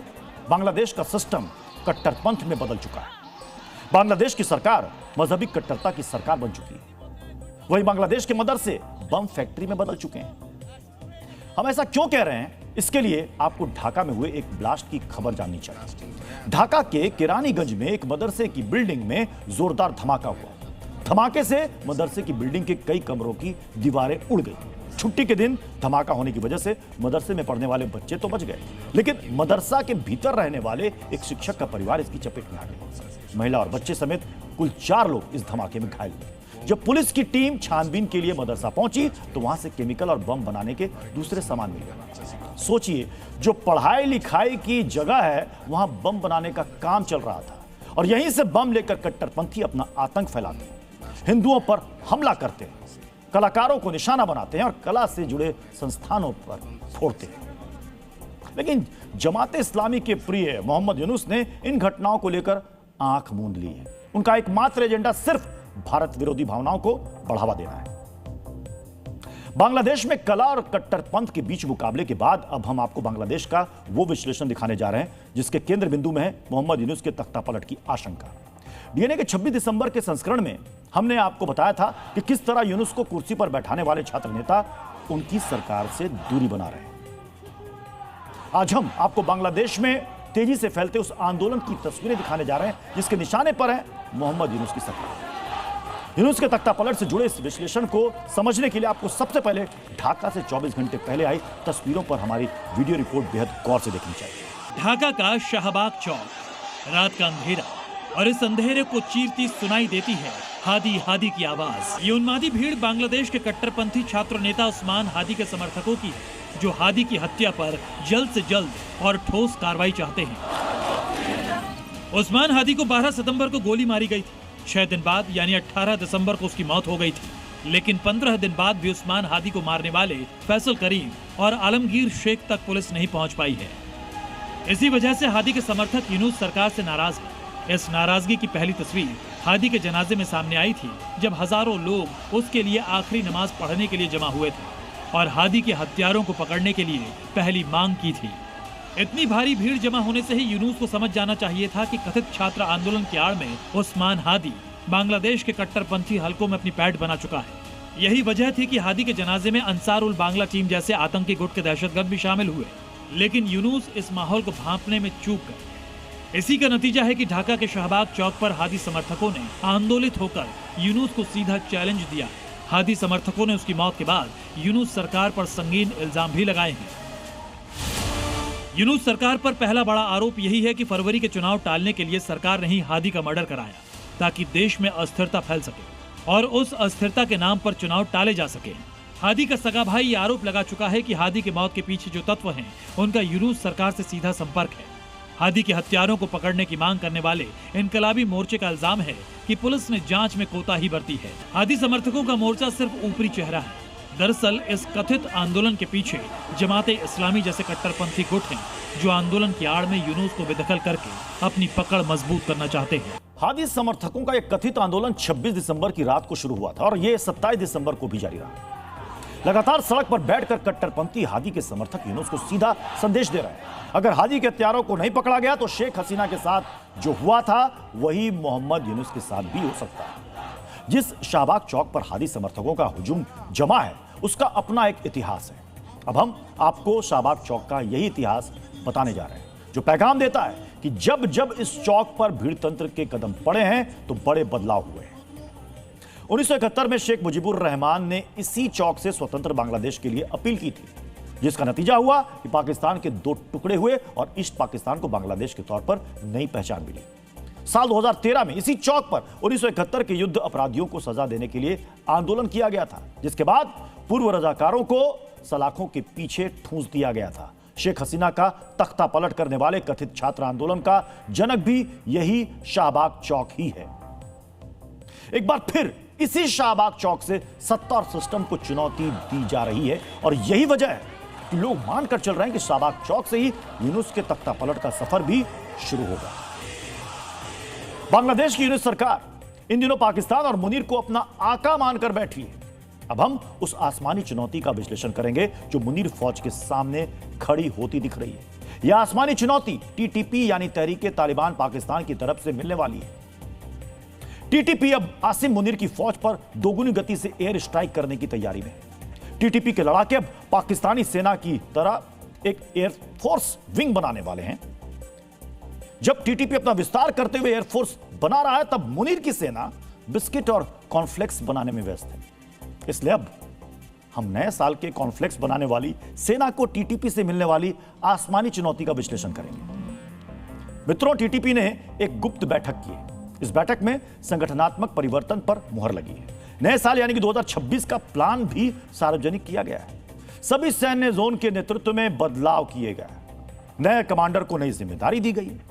बांग्लादेश का सिस्टम कट्टरपंथ में बदल चुका है। बांग्लादेश की सरकार मजहबी कट्टरता की सरकार बन चुकी है। वही बांग्लादेश के मदरसे बम फैक्ट्री में बदल चुके हैं। हम ऐसा क्यों कह रहे हैं, इसके लिए आपको ढाका में हुए एक ब्लास्ट की खबर जाननी चाहिए। ढाका के किरानीगंज में एक मदरसे की बिल्डिंग में जोरदार धमाका हुआ। धमाके से मदरसे की बिल्डिंग के कई कमरों की दीवारें उड़ गई। छुट्टी के दिन धमाका होने की वजह से मदरसे में पढ़ने वाले बच्चे तो बच गए, लेकिन मदरसा के भीतर रहने वाले एक शिक्षक का परिवार इसकी चपेट में आ गया। महिला और बच्चे समेत कुल 4 लोग इस धमाके में घायल हुए। जब पुलिस की टीम छानबीन के लिए मदरसा पहुंची तो वहां से केमिकल और बम बनाने के दूसरे सामान मिल गए। सोचिए, जो पढ़ाई लिखाई की जगह है वहां बम बनाने का काम चल रहा था, और यहीं से बम लेकर कट्टरपंथी अपना आतंक फैलाते हैं, हिंदुओं पर हमला करते हैं, कलाकारों को निशाना बनाते हैं और कला से जुड़े संस्थानों पर फोड़ते हैं। लेकिन जमाते इस्लामी के प्रिय मोहम्मद यूनुस ने इन घटनाओं को लेकर आंख मूंद ली है। उनका एकमात्र एजेंडा सिर्फ भारत विरोधी भावनाओं को बढ़ावा देना है। बांग्लादेश में कला और कट्टरपंथ के बीच मुकाबले के बाद अब हम आपको बांग्लादेश का वो विश्लेषण दिखाने जा रहे हैं जिसके केंद्र बिंदु में है मोहम्मद यूनुस के तख्तापलट की आशंका। डीएनए के 26 दिसंबर के संस्करण में हमने आपको बताया था कि किस तरह यूनुस को कुर्सी पर बैठाने वाले छात्र नेता उनकी सरकार से दूरी बना रहे हैं। आज हम आपको बांग्लादेश में तेजी से फैलते उस आंदोलन की तस्वीरें दिखाने जा रहे हैं जिसके निशाने पर है मोहम्मद यूनुस की सरकार। यूनुस के तख्तापलट से जुड़े इस विश्लेषण को समझने के लिए आपको सबसे पहले ढाका से 24 घंटे पहले आई तस्वीरों पर हमारी वीडियो रिपोर्ट बेहद गौर से देखनी चाहिए। ढाका का शाहबाग चौक, रात का अंधेरा, और इस अंधेरे को चीरती सुनाई देती है हादी हादी की आवाज। ये उन्मादी भीड़ बांग्लादेश के कट्टरपंथी छात्र नेता उस्मान हादी के समर्थकों की है, जो हादी की हत्या पर जल्द से जल्द और ठोस कार्रवाई चाहते हैं। उस्मान हादी को 12 सितंबर को गोली मारी गई थी। 6 दिन बाद यानी 18 दिसंबर को उसकी मौत हो गई थी, लेकिन 15 दिन बाद भी उस्मान हादी को मारने वाले फैसल करीम और आलमगीर शेख तक पुलिस नहीं पहुंच पाई है। इसी वजह से हादी के समर्थक यूनुस सरकार से नाराज हैं। इस नाराजगी की पहली तस्वीर हादी के जनाजे में सामने आई थी, जब हजारों लोग उसके लिए आखिरी नमाज पढ़ने के लिए जमा हुए थे और हादी के हत्यारों को पकड़ने के लिए पहली मांग की थी। इतनी भारी भीड़ जमा होने से ही यूनुस को समझ जाना चाहिए था कि कथित छात्र आंदोलन की आड़ में उस्मान हादी बांग्लादेश के कट्टरपंथी हलकों में अपनी पैठ बना चुका है। यही वजह थी कि हादी के जनाजे में अंसार उल बांग्ला टीम जैसे आतंकी गुट के दहशतगर्द भी शामिल हुए, लेकिन यूनुस इस माहौल को भांपने में चूक गए। इसी का नतीजा है कि ढाका के शाहबाग चौक पर हादी समर्थकों ने आंदोलित होकर यूनुस को सीधा चैलेंज दिया। हादी समर्थकों ने उसकी मौत के बाद यूनुस सरकार पर संगीन इल्जाम भी लगाए हैं। यूनुस सरकार पर पहला बड़ा आरोप यही है कि फरवरी के चुनाव टालने के लिए सरकार ने ही हादी का मर्डर कराया ताकि देश में अस्थिरता फैल सके और उस अस्थिरता के नाम पर चुनाव टाले जा सके। हादी का सगा भाई ये आरोप लगा चुका है कि हादी की मौत के पीछे जो तत्व हैं, उनका यूनुस सरकार से सीधा संपर्क है। हादी के हत्यारों को पकड़ने की मांग करने वाले इनकलाबी मोर्चे का इल्जाम है कि पुलिस ने जांच में कोताही बरती है। हादी समर्थकों का मोर्चा सिर्फ ऊपरी चेहरा है। दरअसल इस कथित आंदोलन के पीछे जमाते इस्लामी जैसे कट्टरपंथी गुट हैं, जो आंदोलन की आड़ में यूनुस को बेदखल करके अपनी पकड़ मजबूत करना चाहते हैं। हादी समर्थकों का एक कथित आंदोलन 26 दिसंबर की रात को शुरू हुआ था और यह 27 दिसंबर को भी जारी रहा। लगातार सड़क पर बैठकर कट्टरपंथी हादी के समर्थक यूनुस को सीधा संदेश दे रहे हैं, अगर हादी के हत्यारों को नहीं पकड़ा गया तो शेख हसीना के साथ जो हुआ था वही मोहम्मद यूनुस के साथ भी हो सकता है। जिस शाहबाग चौक पर हादी समर्थकों का हुजूम जमा है उसका अपना एक इतिहास है। अब हम आपको शाहबाग चौक का यही इतिहास बताने जा रहे हैं, जो पैगाम देता है कि जब जब इस चौक पर भीड़ तंत्र के कदम पड़े हैं तो बड़े बदलाव हुए हैं। 1971 में शेख मुजीबुर रहमान ने इसी चौक से स्वतंत्र बांग्लादेश के लिए अपील की थी, जिसका नतीजा हुआ कि पाकिस्तान के 2 टुकड़े हुए और ईस्ट पाकिस्तान को बांग्लादेश के तौर पर नई पहचान मिली। साल 2013 में इसी चौक पर 1971 के युद्ध अपराधियों को सजा देने के लिए आंदोलन किया गया था, जिसके बाद पूर्व रजाकारों को सलाखों के पीछे ठूंस दिया गया था। शेख हसीना का तख्ता पलट करने वाले कथित छात्र आंदोलन का जनक भी यही शाहबाग चौक ही है। एक बार फिर इसी शाहबाग चौक से सत्ता और सिस्टम को चुनौती दी जा रही है और यही वजह है कि लोग मानकर चल रहे हैं कि शाहबाग चौक से ही यूनुस के तख्ता पलट का सफर भी शुरू होगा। बांग्लादेश की यूनुस सरकार इन दिनों पाकिस्तान और मुनीर को अपना आका मानकर बैठी है। अब हम उस आसमानी चुनौती का विश्लेषण करेंगे जो मुनीर फौज के सामने खड़ी होती दिख रही है। यह आसमानी चुनौती टीटीपी यानी तहरीके तालिबान पाकिस्तान की तरफ से मिलने वाली है। टीटीपी अब आसिम मुनीर की फौज पर दोगुनी गति से एयर स्ट्राइक करने की तैयारी में है। टीटीपी के लड़ाके अब पाकिस्तानी सेना की तरह एक एयरफोर्स विंग बनाने वाले हैं। जब टीटीपी अपना विस्तार करते हुए एयरफोर्स बना रहा है, तब मुनीर की सेना बिस्किट और कॉर्नफ्लेक्स बनाने में व्यस्त है। इसलिए अब हम नए साल के कॉर्नफ्लेक्स बनाने वाली सेना को टीटीपी से मिलने वाली आसमानी चुनौती का विश्लेषण करेंगे। मित्रों, टीटीपी ने एक गुप्त बैठक की है। इस बैठक में संगठनात्मक परिवर्तन पर मुहर लगी है। नए साल यानी कि 2026 का प्लान भी सार्वजनिक किया गया है। सभी सैन्य जोन के नेतृत्व में बदलाव किए गए। नए कमांडर को नई जिम्मेदारी दी गई है।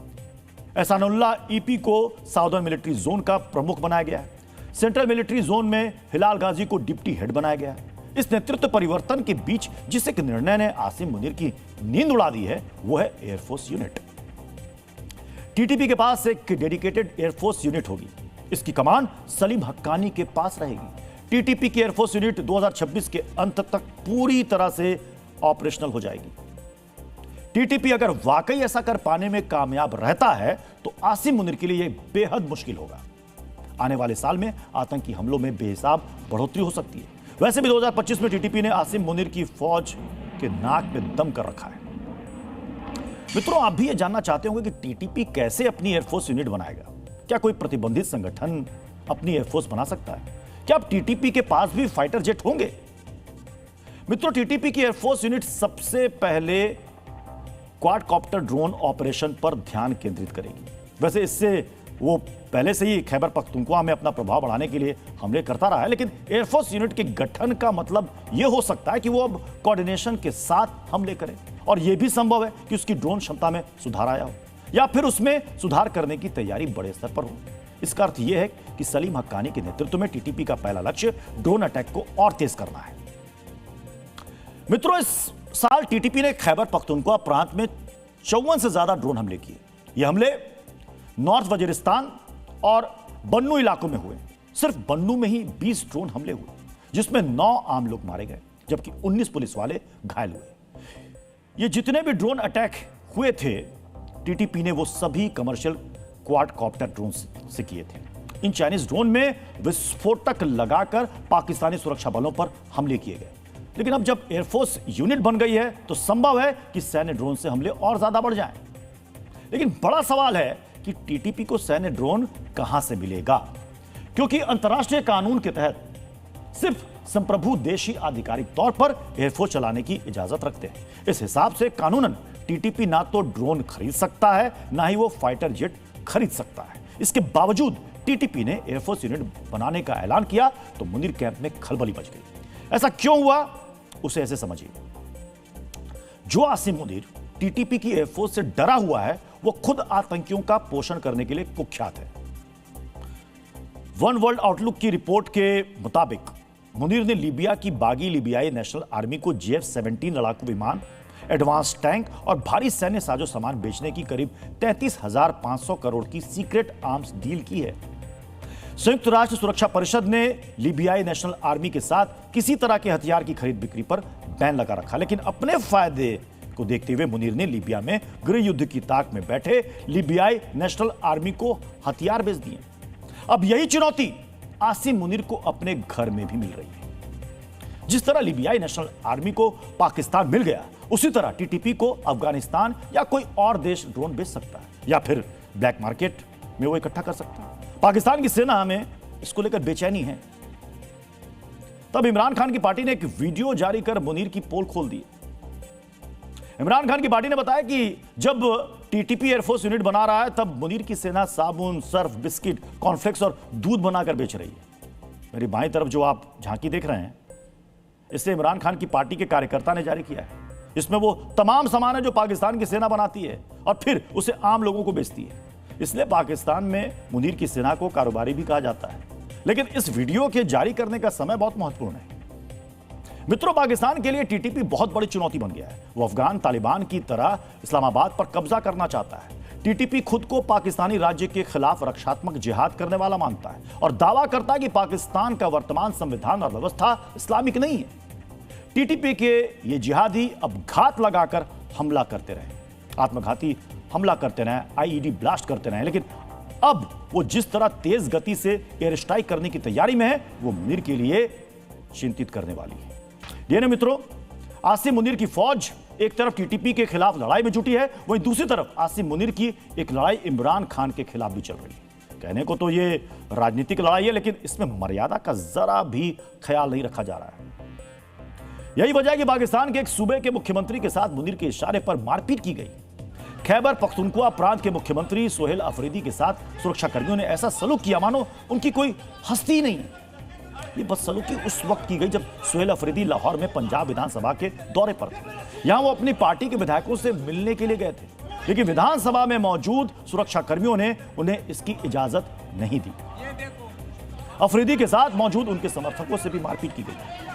एहसानुल्लाह ईपी को साउदर्न मिलिट्री जोन का प्रमुख बनाया गया है। सेंट्रल मिलिट्री जोन में हिलाल गाजी को डिप्टी हेड बनाया गया है। इस नेतृत्व परिवर्तन के बीच जिस एक निर्णय ने आसिम मुनीर की नींद उड़ा दी है, वो है एयरफोर्स यूनिट। टीटीपी के पास एक डेडिकेटेड एयरफोर्स यूनिट होगी। इसकी कमान सलीम हक्कानी के पास रहेगी। टीटीपी की एयरफोर्स यूनिट 2026 के अंत तक पूरी तरह से ऑपरेशनल हो जाएगी। टीटीपी अगर वाकई ऐसा कर पाने में कामयाब रहता है तो आसिम मुनीर के लिए यह बेहद मुश्किल होगा। आने वाले साल में आतंकी हमलों में बेहिसाब बढ़ोतरी हो सकती है। वैसे भी 2025 में टीटीपी ने आसिम मुनीर की फौज के नाक पे दम कर रखा है। मित्रों, आप भी ये जानना चाहते होंगे कि टीटीपी कैसे अपनी एयरफोर्स यूनिट बनाएगा। क्या कोई प्रतिबंधित संगठन अपनी एयरफोर्स बना सकता है? क्या अब टीटीपी के पास भी फाइटर जेट होंगे? मित्रों, टीटीपी की एयरफोर्स यूनिट सबसे पहले क्वाडकॉप्टर ड्रोन ऑपरेशन पर ध्यान केंद्रित करेगी। वैसे इससे वो पहले से ही खैबर पख्तूनख्वा में अपना प्रभाव बढ़ाने के लिए हमले करता रहा है, लेकिन एयरफोर्स यूनिट के गठन का मतलब यह हो सकता है कि वो अब कोऑर्डिनेशन के साथ हमले करे। और यह भी संभव है कि उसकी ड्रोन क्षमता में सुधार आया हो या फिर उसमें सुधार करने की तैयारी बड़े स्तर पर हो। इसका अर्थ यह है कि सलीम हक्कानी के नेतृत्व में टीटीपी का पहला लक्ष्य ड्रोन अटैक को और तेज करना है। मित्रों, इस साल टीटीपी ने खैबर पख्तूनख्वा प्रांत में 54 से ज्यादा ड्रोन हमले किए। ये हमले नॉर्थ वजीरिस्तान और बन्नू इलाकों में हुए। सिर्फ बन्नू में ही 20 ड्रोन हमले हुए, जिसमें 9 आम लोग मारे गए जबकि 19 पुलिस वाले घायल हुए। ये जितने भी ड्रोन अटैक हुए थे, टीटीपी ने वो सभी कमर्शियल क्वाडकॉप्टर ड्रोन से किए थे। इन चाइनीज ड्रोन में विस्फोटक लगाकर पाकिस्तानी सुरक्षा बलों पर हमले किए गए। लेकिन अब जब एयरफोर्स यूनिट बन गई है तो संभव है कि सैन्य ड्रोन से हमले और ज्यादा बढ़ जाएं। लेकिन बड़ा सवाल है कि टीटीपी को सैन्य ड्रोन कहां से मिलेगा, क्योंकि अंतर्राष्ट्रीय कानून के तहत सिर्फ संप्रभु देश ही आधिकारिक तौर पर एयरफोर्स चलाने की इजाजत रखते हैं। इस हिसाब से कानूनन टीटीपी ना तो ड्रोन खरीद सकता है, ना ही वो फाइटर जेट खरीद सकता है। इसके बावजूद टीटीपी ने एयरफोर्स यूनिट बनाने का ऐलान किया तो मुनीर कैंप में खलबली मच गई। ऐसा क्यों हुआ, उसे ऐसे समझिए। जो आसिम मुनीर टीटीपी की एयरफोर्स से डरा हुआ है, वो खुद आतंकियों का पोषण करने के लिए कुख्यात है। वन वर्ल्ड आउटलुक की रिपोर्ट के मुताबिक मुनीर ने लीबिया की बागी लिबियाई नेशनल आर्मी को JF-17 लड़ाकू विमान, एडवांस टैंक और भारी सैन्य साजो सामान बेचने की करीब 33,500 करोड़ की सीक्रेट आर्म्स डील की है। संयुक्त राष्ट्र सुरक्षा परिषद ने लीबियाई नेशनल आर्मी के साथ किसी तरह के हथियार की खरीद बिक्री पर बैन लगा रखा, लेकिन अपने फायदे को देखते हुए मुनीर ने लीबिया में गृह युद्ध की ताक में बैठे लीबियाई नेशनल आर्मी को हथियार बेच दिए। अब यही चुनौती आसिम मुनीर को अपने घर में भी मिल रही है। जिस तरह लीबियाई नेशनल आर्मी को पाकिस्तान मिल गया, उसी तरह टीटीपी को अफगानिस्तान या कोई और देश ड्रोन बेच सकता है या फिर ब्लैक मार्केट में वो इकट्ठा कर सकता है। पाकिस्तान की सेना में इसको लेकर बेचैनी है। तब इमरान खान की पार्टी ने एक वीडियो जारी कर मुनीर की पोल खोल दी। इमरान खान की पार्टी ने बताया कि जब टीटीपी एयरफोर्स यूनिट बना रहा है, तब मुनीर की सेना साबुन, सर्फ, बिस्किट, कॉर्नफ्लेक्स और दूध बनाकर बेच रही है। मेरी बाईं तरफ जो आप झांकी देख रहे हैं, इसे इमरान खान की पार्टी के कार्यकर्ता ने जारी किया है। इसमें वो तमाम सामान है जो पाकिस्तान की सेना बनाती है और फिर उसे आम लोगों को बेचती है। इसलिए पाकिस्तान में मुनीर की सेना को कारोबारी भी कहा जाता है। लेकिन इस वीडियो के जारी करने का समय बहुत महत्वपूर्ण है। मित्रों, पाकिस्तान के लिए टीटीपी बहुत बड़ी चुनौती बन गया है। वो अफगान तालिबान की तरह इस्लामाबाद पर कब्जा करना चाहता है। टीटीपी खुद को पाकिस्तानी राज्य के खिलाफ रक्षात्मक जिहाद करने वाला मानता है और दावा करता है कि पाकिस्तान का वर्तमान संविधान और व्यवस्था इस्लामिक नहीं है। टीटीपी के ये जिहादी अब घात लगाकर हमला करते रहे। आत्मघाती हमला करते रहे, आईईडी ब्लास्ट करते रहे, लेकिन अब वो जिस तरह तेज गति से एयर स्ट्राइक करने की तैयारी में है, वो मुनीर के लिए चिंतित करने वाली है। डीएनए मित्रों, आसिम मुनीर की फौज एक तरफ टीटीपी के खिलाफ लड़ाई में जुटी है, वहीं दूसरी तरफ आसिम मुनीर की एक लड़ाई इमरान खान के खिलाफ भी चल रही है। कहने को तो ये राजनीतिक लड़ाई है, लेकिन इसमें मर्यादा का जरा भी ख्याल नहीं रखा जा रहा है। यही वजह है कि पाकिस्तान के एक सूबे के मुख्यमंत्री के साथ मुनीर के इशारे पर मारपीट की गई। खैबर पख्तूनख्वा प्रांत के मुख्यमंत्री सोहेल अफरीदी के साथ सुरक्षाकर्मियों ने ऐसा सलूक किया मानो उनकी कोई हस्ती नहीं है। ये बदसलूकी उस वक्त की गई जब सोहेल अफरीदी लाहौर में पंजाब विधानसभा के दौरे पर थे। यहां वो अपनी पार्टी के विधायकों से मिलने के लिए गए थे, लेकिन विधानसभा में मौजूद सुरक्षाकर्मियों ने उन्हें इसकी इजाजत नहीं दी। अफरीदी के साथ मौजूद उनके समर्थकों से भी मारपीट की गई।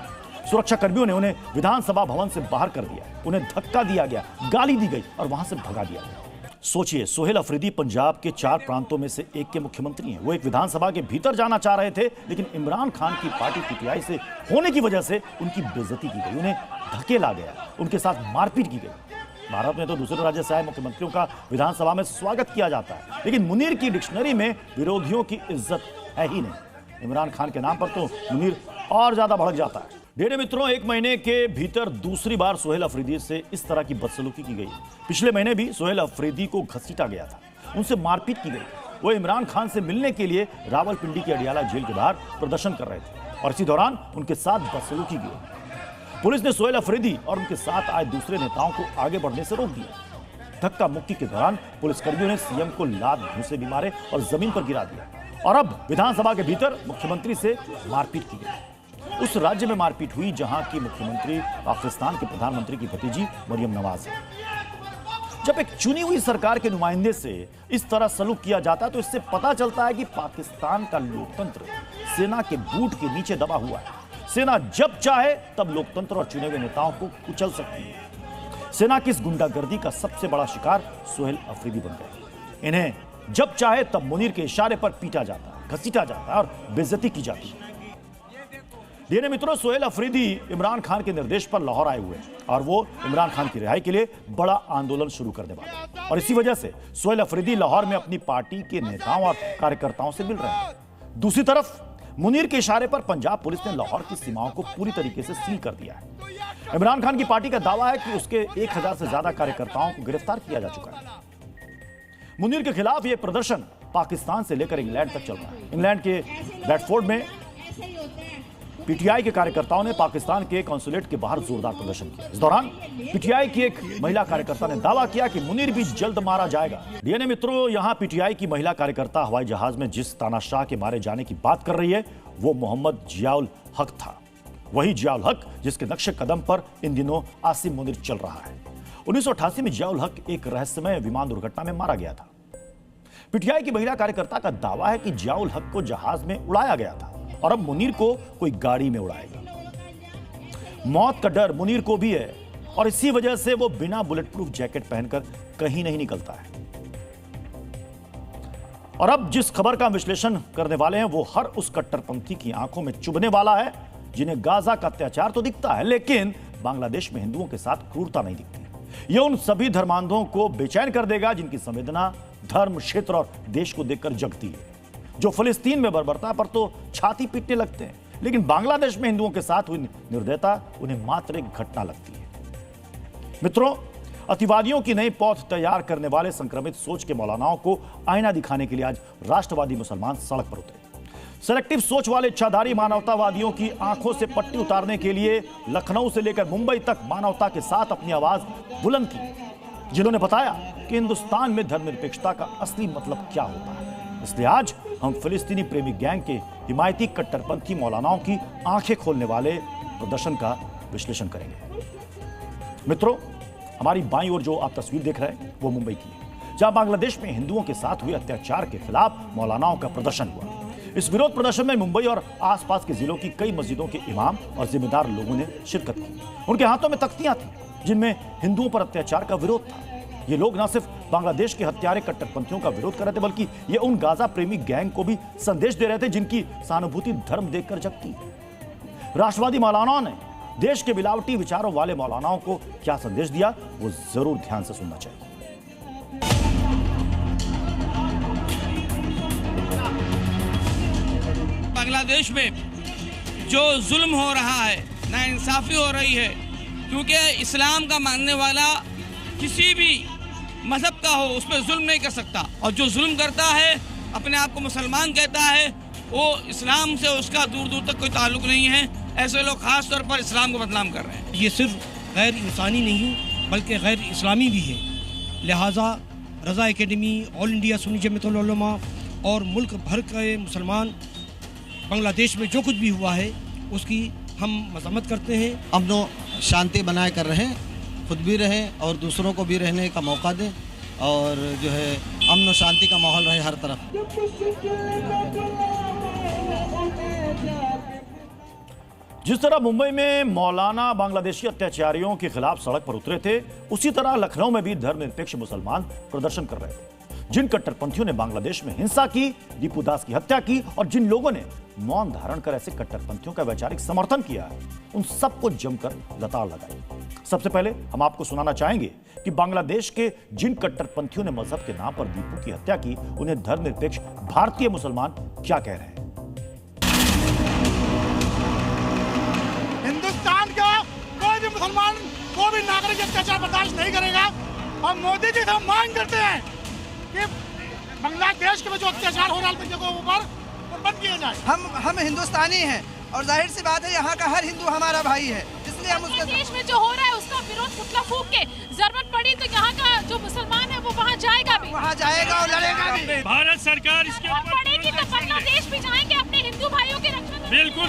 सुरक्षाकर्मियों ने उन्हें विधानसभा भवन से बाहर कर दिया, उन्हें धक्का दिया गया, गाली दी गई और वहां से भगा दिया गया। सोचिए, सोहेल अफरीदी पंजाब के 4 प्रांतों में से एक के मुख्यमंत्री हैं। वो एक विधानसभा के भीतर जाना चाह रहे थे, लेकिन इमरान खान की पार्टी पीटीआई से होने की वजह से उनकी बेइज्जती की गई, उन्हें धकेला गया, उनके साथ मारपीट की गई। भारत में तो दूसरे राज्य से आए मुख्यमंत्रियों का विधानसभा में स्वागत किया जाता है, लेकिन मुनीर की डिक्शनरी में विरोधियों की इज्जत है ही नहीं। इमरान खान के नाम पर तो मुनीर और ज्यादा भड़क जाता है। डेढ़ मित्रों, 1 महीने के भीतर दूसरी बार सोहेल अफरीदी से इस तरह की बदसलूकी की गई। पिछले महीने भी सोहेल अफरीदी को घसीटा गया था, उनसे मारपीट की गई। वो इमरान खान से मिलने के लिए रावलपिंडी के अडियाला जेल के बाहर प्रदर्शन कर रहे थे और इसी दौरान उनके साथ बदसलूकी की गई। पुलिस ने सोहेल अफरीदी और उनके साथ आए दूसरे नेताओं को आगे बढ़ने से रोक दिया। धक्का मुक्की के दौरान पुलिसकर्मियों ने सीएम को लात घूंसे भी मारे और जमीन पर गिरा दिया। और अब विधानसभा के भीतर मुख्यमंत्री से मारपीट की गई। उस राज्य में मारपीट हुई जहां की मुख्यमंत्री पाकिस्तान के प्रधानमंत्री की भतीजी मरियम नवाज है। जब एक चुनी हुई सरकार के नुमाइंदे से इस तरह सलूक किया जाता है तो इससे पता चलता है कि पाकिस्तान का लोकतंत्र सेना के बूट के नीचे दबा हुआ है। सेना जब चाहे तब लोकतंत्र और चुने हुए नेताओं को कुचल सकती है। सेना की इस गुंडागर्दी का सबसे बड़ा शिकार सोहेल अफरीदी बन गए। इन्हें जब चाहे तब मुनीर के इशारे पर पीटा जाता है, घसीटा जाता है और बेइज्जती की जाती है। डीएनए मित्रों, सोहेल अफरीदी इमरान खान के निर्देश पर लाहौर आए हुए हैं और वो इमरान खान की रिहाई के लिए बड़ा आंदोलन शुरू करने वाले हैं। और इसी वजह से सोहेल अफरीदी लाहौर में अपनी पार्टी के नेताओं और कार्यकर्ताओं से मिल रहे हैं। दूसरी तरफ मुनीर के इशारे पर पंजाब पुलिस ने लाहौर की सीमाओं को पूरी तरीके से सील कर दिया है। इमरान खान की पार्टी का दावा है कि उसके 1000 से ज्यादा कार्यकर्ताओं को गिरफ्तार किया जा चुका है। मुनीर के खिलाफ यह प्रदर्शन पाकिस्तान से लेकर इंग्लैंड तक चल रहा है। इंग्लैंड के ब्रैडफोर्ड में पीटीआई के कार्यकर्ताओं ने पाकिस्तान के कॉन्सुलेट के बाहर जोरदार प्रदर्शन किया। इस दौरान पीटीआई की एक महिला कार्यकर्ता ने दावा किया कि मुनीर भी जल्द मारा जाएगा। डीएनए मित्रों, यहां पीटीआई की महिला कार्यकर्ता हवाई जहाज में जिस तानाशाह के मारे जाने की बात कर रही है वो मोहम्मद जियाउल हक था। वही जियाउल हक जिसके नक्शे कदम पर इन दिनों आसिम मुनीर चल रहा है। 1988 में जियाउल हक एक रहस्यमय विमान दुर्घटना में मारा गया था। पीटीआई की महिला कार्यकर्ता का दावा है कि जियाउल हक को जहाज में उड़ाया गया था और अब मुनीर को कोई गाड़ी में उड़ाएगा। मौत का डर मुनीर को भी है और इसी वजह से वो बिना बुलेट प्रूफ जैकेट पहनकर कहीं नहीं निकलता है। और अब जिस खबर का विश्लेषण करने वाले हैं वो हर उस कट्टरपंथी की आंखों में चुभने वाला है जिन्हें गाजा का अत्याचार तो दिखता है, लेकिन बांग्लादेश में हिंदुओं के साथ क्रूरता नहीं दिखती। यह उन सभी धर्मांधों को बेचैन कर देगा जिनकी संवेदना धर्म, क्षेत्र और देश को देखकर जगती है, जो फिलिस्तीन में बर्बरता पर तो छाती पीटने लगते हैं, लेकिन बांग्लादेश में हिंदुओं के साथ हुई निर्दयता उन्हें मात्र एक घटना लगती है। मित्रों, अतिवादियों की नई पौध तैयार करने वाले संक्रमित सोच के मौलानाओं को आईना दिखाने के लिए आज राष्ट्रवादी मुसलमान सड़क पर उतरे। सेलेक्टिव सोच वाले इच्छाधारी मानवतावादियों की आंखों से पट्टी उतारने के लिए लखनऊ से लेकर मुंबई तक मानवता के साथ अपनी आवाज बुलंद की, जिन्होंने बताया कि हिंदुस्तान में धर्मनिरपेक्षता का असली मतलब क्या होता है। इसलिए आज हम फिलिस्तीनी प्रेमी गैंग के हिमायती कट्टरपंथी मौलानाओं की आंखें खोलने वाले प्रदर्शन का विश्लेषण करेंगे। मित्रों, हमारी बाईं ओर जो आप तस्वीर देख रहे हैं वो मुंबई की है, जहां बांग्लादेश में हिंदुओं के साथ हुए अत्याचार के खिलाफ मौलानाओं का प्रदर्शन हुआ। इस विरोध प्रदर्शन में मुंबई और आसपास के जिलों की कई मस्जिदों के इमाम और जिम्मेदार लोगों ने शिरकत की। उनके हाथों में तख्तियां थी जिनमें हिंदुओं पर अत्याचार का विरोध था। ये लोग न सिर्फ बांग्लादेश के हत्यारे कट्टरपंथियों का विरोध कर रहे थे, बल्कि ये उन गाजा प्रेमी गैंग को भी संदेश दे रहे थे जिनकी सहानुभूति धर्म देखकर जगती है। राष्ट्रवादी मौलानाओं ने देश के मिलावटी विचारों वाले मौलानाओं को क्या संदेश दिया, वो जरूर ध्यान से सुनना चाहिए। बांग्लादेश में जो जुल्म हो रहा है, नाइंसाफ़ी हो रही है, क्योंकि इस्लाम का मानने वाला किसी भी मज़हब का हो उस पर जुल्म नहीं कर सकता, और जो जुल्म करता है अपने आप को मुसलमान कहता है, वो इस्लाम से उसका दूर दूर तक कोई ताल्लुक़ नहीं है। ऐसे लोग ख़ास तौर पर इस्लाम को बदनाम कर रहे हैं। ये सिर्फ गैर इंसानी नहीं बल्कि गैर इस्लामी भी है। लिहाजा Raza academy, all India Sunni Jamiyatul Ulama और मुल्क भर के मुसलमान बांग्लादेश में जो कुछ भी हुआ है उसकी हम मज़म्मत करते हैं। अमन व शांति बनाए कर रहें, खुद भी रहें और दूसरों को भी रहने का मौका दें, और जो है अमन व शांति का माहौल रहे हर तरफ। जिस तरह मुंबई में मौलाना बांग्लादेशी अत्याचारियों के खिलाफ सड़क पर उतरे थे, उसी तरह लखनऊ में भी धर्मनिरपेक्ष मुसलमान प्रदर्शन कर रहे थे। जिन कट्टरपंथियों ने बांग्लादेश में हिंसा की, दीपू दास की हत्या की और जिन लोगों ने मौन धारण कर ऐसे कट्टरपंथियों का वैचारिक समर्थन किया है, उन सबको जमकर लताड़ लगाई। सबसे पहले हम आपको सुनाना चाहेंगे कि बांग्लादेश के जिन कट्टरपंथियों ने मजहब के नाम पर दीपू की हत्या की, उन्हें धर्मनिरपेक्ष भारतीय मुसलमान क्या कह रहे हैं। हिंदुस्तान का कोई भी मुसलमान, कोई भी नागरिक अत्याचार बर्दाश्त नहीं करेगा, और मोदी जी से हम मांग करते हैं कि बांग्लादेश के जो अत्याचार हो रहा है जगहों पर बंद किया जाए। हम हिंदुस्तानी हैं और जाहिर सी बात है यहाँ का हर हिंदू हमारा भाई है, इसलिए हम उसके देश में जो हो रहा है उसका विरोध पुतला फूंक के जरूरत पड़ी तो यहाँ का जो मुसलमान है वो वहाँ जाएगा भी, वहाँ जाएगा और लड़ेगा भी। भारत सरकार इसके ऊपर पड़ेगी तो बांग्लादेश भी जाएंगे अपने हिंदू भाइयों की रक्षा। बिल्कुल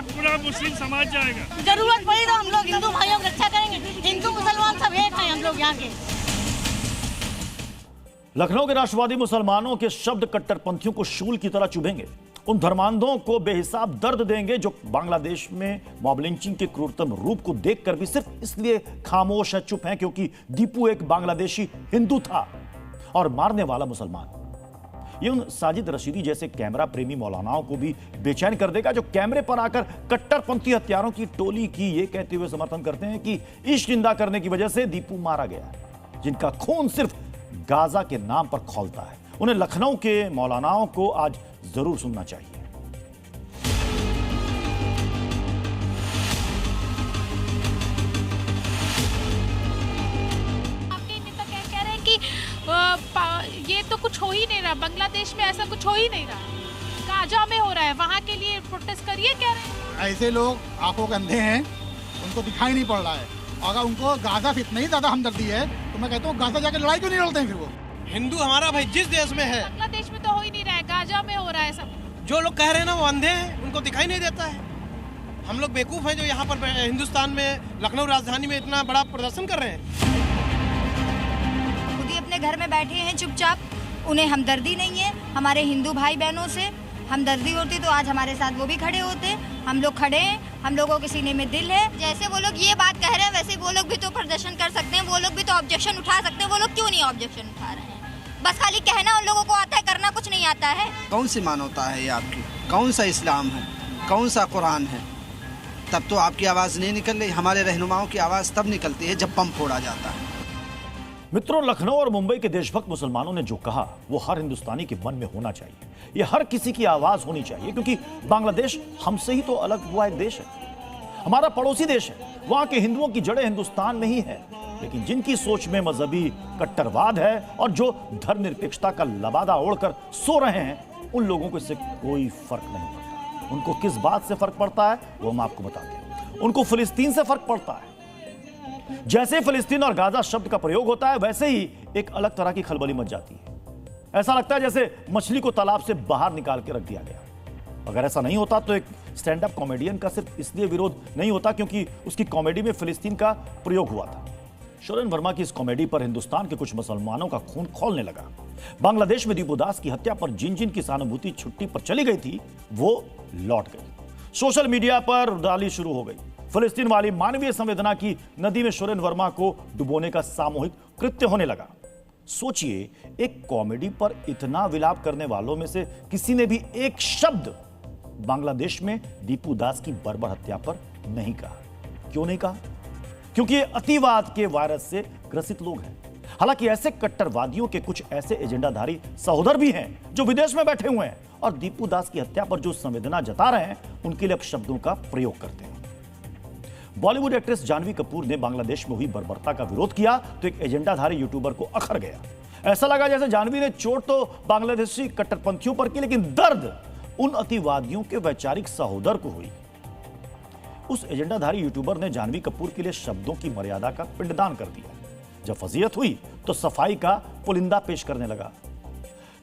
पूरा मुस्लिम समाज जाएगा। जरूरत पड़ी तो हम लोग हिंदू भाइयों की रक्षा करेंगे। हिंदू मुसलमान सब एक हैं हम लोग यहाँ के। लखनऊ के राष्ट्रवादी मुसलमानों के शब्द कट्टरपंथियों को शूल की तरह चुभेंगे, उन धर्मांधों को बेहिसाब दर्द देंगे जो बांग्लादेश में मॉब लिंचिंग के क्रूरतम रूप को देखकर भी सिर्फ इसलिए खामोश है, चुप हैं क्योंकि दीपू एक बांग्लादेशी हिंदू था और मारने वाला मुसलमान। ये उन साजिद रशीदी जैसे कैमरा प्रेमी मौलानाओं को भी बेचैन कर देगा जो कैमरे पर आकर कट्टरपंथी हत्यारों की टोली की ये कहते हुए समर्थन करते हैं कि इश्क जिंदा करने की वजह से दीपू मारा गया, जिनका खून सिर्फ गाजा के नाम पर खौलता है। उन्हें लखनऊ के मौलानाओं को आज जरूर सुनना चाहिए। आपके नेता कह रहे हैं कि ये तो कुछ हो ही नहीं रहा, बांग्लादेश में ऐसा कुछ हो ही नहीं रहा, गाजा में हो रहा है, वहां के लिए प्रोटेस्ट करिए कह रहे हैं। ऐसे लोग आंखों के अंधे हैं, उनको दिखाई नहीं पड़ रहा है। अगर उनको गाजा से इतना ही ज्यादा हमदर्दी है तो मैं कहता हूँ गाजा जाकर लड़ाई क्यों नहीं लड़ते हैं फिर वो। हिंदू हमारा भाई जिस देश में है, बांग्लादेश में तो हो ही नहीं रहा है, गाजा में हो रहा है सब। जो लोग कह रहे हैं ना वो अंधे हैं, उनको दिखाई नहीं देता है। हम लोग बेवकूफ़ हैं जो यहाँ पर हिंदुस्तान में लखनऊ राजधानी में इतना बड़ा प्रदर्शन कर रहे हैं। खुद ही अपने घर में बैठे हैं चुपचाप, उन्हें हमदर्दी नहीं है। हमारे हिंदू भाई बहनों से हमदर्दी होती तो आज हमारे साथ वो भी खड़े होते। हम लोग खड़े हैं, हम लोगों के सीने में दिल है। जैसे वो लोग ये बात कह रहे हैं वैसे वो लोग भी तो प्रदर्शन कर सकते हैं, वो लोग भी तो ऑब्जेक्शन उठा सकते हैं। वो लोग क्यों नहीं ऑब्जेक्शन उठा रहे हैं? बस खाली कहना उन लोगों को आता है, करना कुछ नहीं आता है। कौन सी मानवता है ये आपकी? कौन सा इस्लाम है? कौन सा कुरान है? तब तो आपकी आवाज़ नहीं निकल रही। हमारे रहनुमाओं की आवाज़ तब निकलती है जब बम फोड़ा जाता है। मित्रों, लखनऊ और मुंबई के देशभक्त मुसलमानों ने जो कहा वो हर हिंदुस्तानी के मन में होना चाहिए। ये हर किसी की आवाज होनी चाहिए, क्योंकि बांग्लादेश हमसे ही तो अलग हुआ एक देश है, हमारा पड़ोसी देश है। वहां के हिंदुओं की जड़ें हिंदुस्तान में ही है, लेकिन जिनकी सोच में मजहबी कट्टरवाद है और जो धर्मनिरपेक्षता का लबादा ओढ़कर सो रहे हैं, उन लोगों को इससे कोई फर्क नहीं पड़ता। उनको किस बात से फर्क पड़ता है वो हम आपको बताते हैं। उनको फिलिस्तीन से फर्क पड़ता है। जैसे फिलिस्तीन और गाजा शब्द का प्रयोग होता है वैसे ही एक अलग तरह की खलबली मच जाती है। ऐसा लगता है जैसे मछली को तालाब से बाहर निकाल के रख दिया गया। अगर ऐसा नहीं होता तो एक स्टैंड अप कॉमेडियन का सिर्फ इसलिए विरोध नहीं होता क्योंकि उसकी कॉमेडी में फिलिस्तीन का प्रयोग हुआ था। शोरेन वर्मा की इस कॉमेडी पर हिंदुस्तान के कुछ मुसलमानों का खून खौलने लगा। बांग्लादेश में दीपू दास की हत्या पर जिन जिन की सहानुभूति छुट्टी पर चली गई थी वो लौट गई। सोशल मीडिया पर रैली शुरू हो गई। फिलिस्तीन वाली मानवीय संवेदना की नदी में शोरेन वर्मा को डुबोने का सामूहिक कृत्य होने लगा। सोचिए, एक कॉमेडी पर इतना विलाप करने वालों में से किसी ने भी एक शब्द बांग्लादेश में दीपू दास की बर्बर हत्या पर नहीं कहा। क्यों नहीं कहा? क्योंकि ये अतिवाद के वायरस से ग्रसित लोग हैं। हालांकि ऐसे कट्टरवादियों के कुछ ऐसे एजेंडाधारी सहोदर भी हैं जो विदेश में बैठे हुए हैं और दीपू दास की हत्या पर जो संवेदना जता रहे हैं उनके लिए अपशब्दों का प्रयोग करते हैं। बॉलीवुड एक्ट्रेस जानवी कपूर ने बांग्लादेश में हुई बर्बरता का विरोध किया तो एक एजेंडाधारी यूट्यूबर को अखर गया। ऐसा लगा जैसे जानवी ने चोट तो बांग्लादेशी कट्टरपंथियों पर की, लेकिन दर्द उन अतिवादियों के वैचारिक सहोदर को हुई। उस एजेंडाधारी यूट्यूबर ने जानवी कपूर के लिए शब्दों की मर्यादा का पिंडदान कर दिया। जब फजीहत हुई तो सफाई का पुलिंदा पेश करने लगा।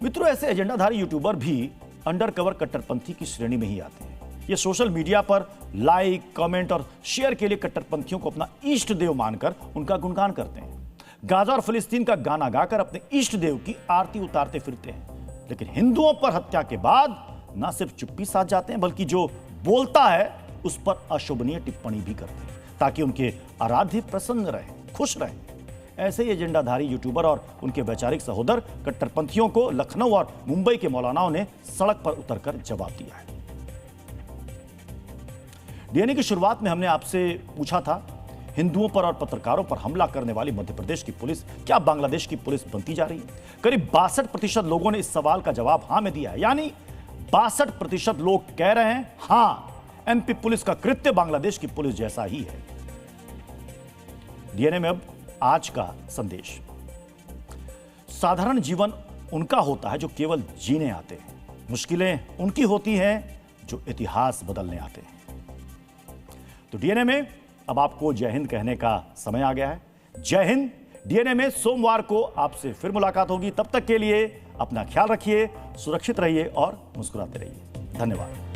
मित्रों, ऐसे एजेंडाधारी यूट्यूबर भी अंडरकवर कट्टरपंथी की श्रेणी में ही आते हैं। ये सोशल मीडिया पर लाइक, कमेंट और शेयर के लिए कट्टरपंथियों को अपना इष्ट देव मानकर उनका गुणगान करते हैं। गाजा और फिलिस्तीन का गाना गाकर अपने इष्ट देव की आरती उतारते फिरते हैं। लेकिन हिंदुओं पर हत्या के बाद न सिर्फ चुप्पी साध जाते हैं, बल्कि जो बोलता है उस पर अशोभनीय टिप्पणी भी करते हैं ताकि उनके आराध्य प्रसन्न रहें, खुश रहें। ऐसे ही एजेंडाधारी यूट्यूबर और उनके वैचारिक सहोदर कट्टरपंथियों को लखनऊ और मुंबई के मौलानाओं ने सड़क पर उतरकर जवाब दिया है। डीएनए की शुरुआत में हमने आपसे पूछा था, हिंदुओं पर और पत्रकारों पर हमला करने वाली मध्य प्रदेश की पुलिस क्या बांग्लादेश की पुलिस बनती जा रही है? करीब 62% लोगों ने इस सवाल का जवाब हां में दिया है। यानी 62% लोग कह रहे हैं हां, एमपी पुलिस का कृत्य बांग्लादेश की पुलिस जैसा ही है। डीएनए में अब आज का संदेश, साधारण जीवन उनका होता है जो केवल जीने आते हैं, मुश्किलें उनकी होती हैं जो इतिहास बदलने आते हैं। तो डीएनए में अब आपको जय हिंद कहने का समय आ गया है। जय हिंद। डीएनए में सोमवार को आपसे फिर मुलाकात होगी। तब तक के लिए अपना ख्याल रखिए, सुरक्षित रहिए और मुस्कुराते रहिए। धन्यवाद।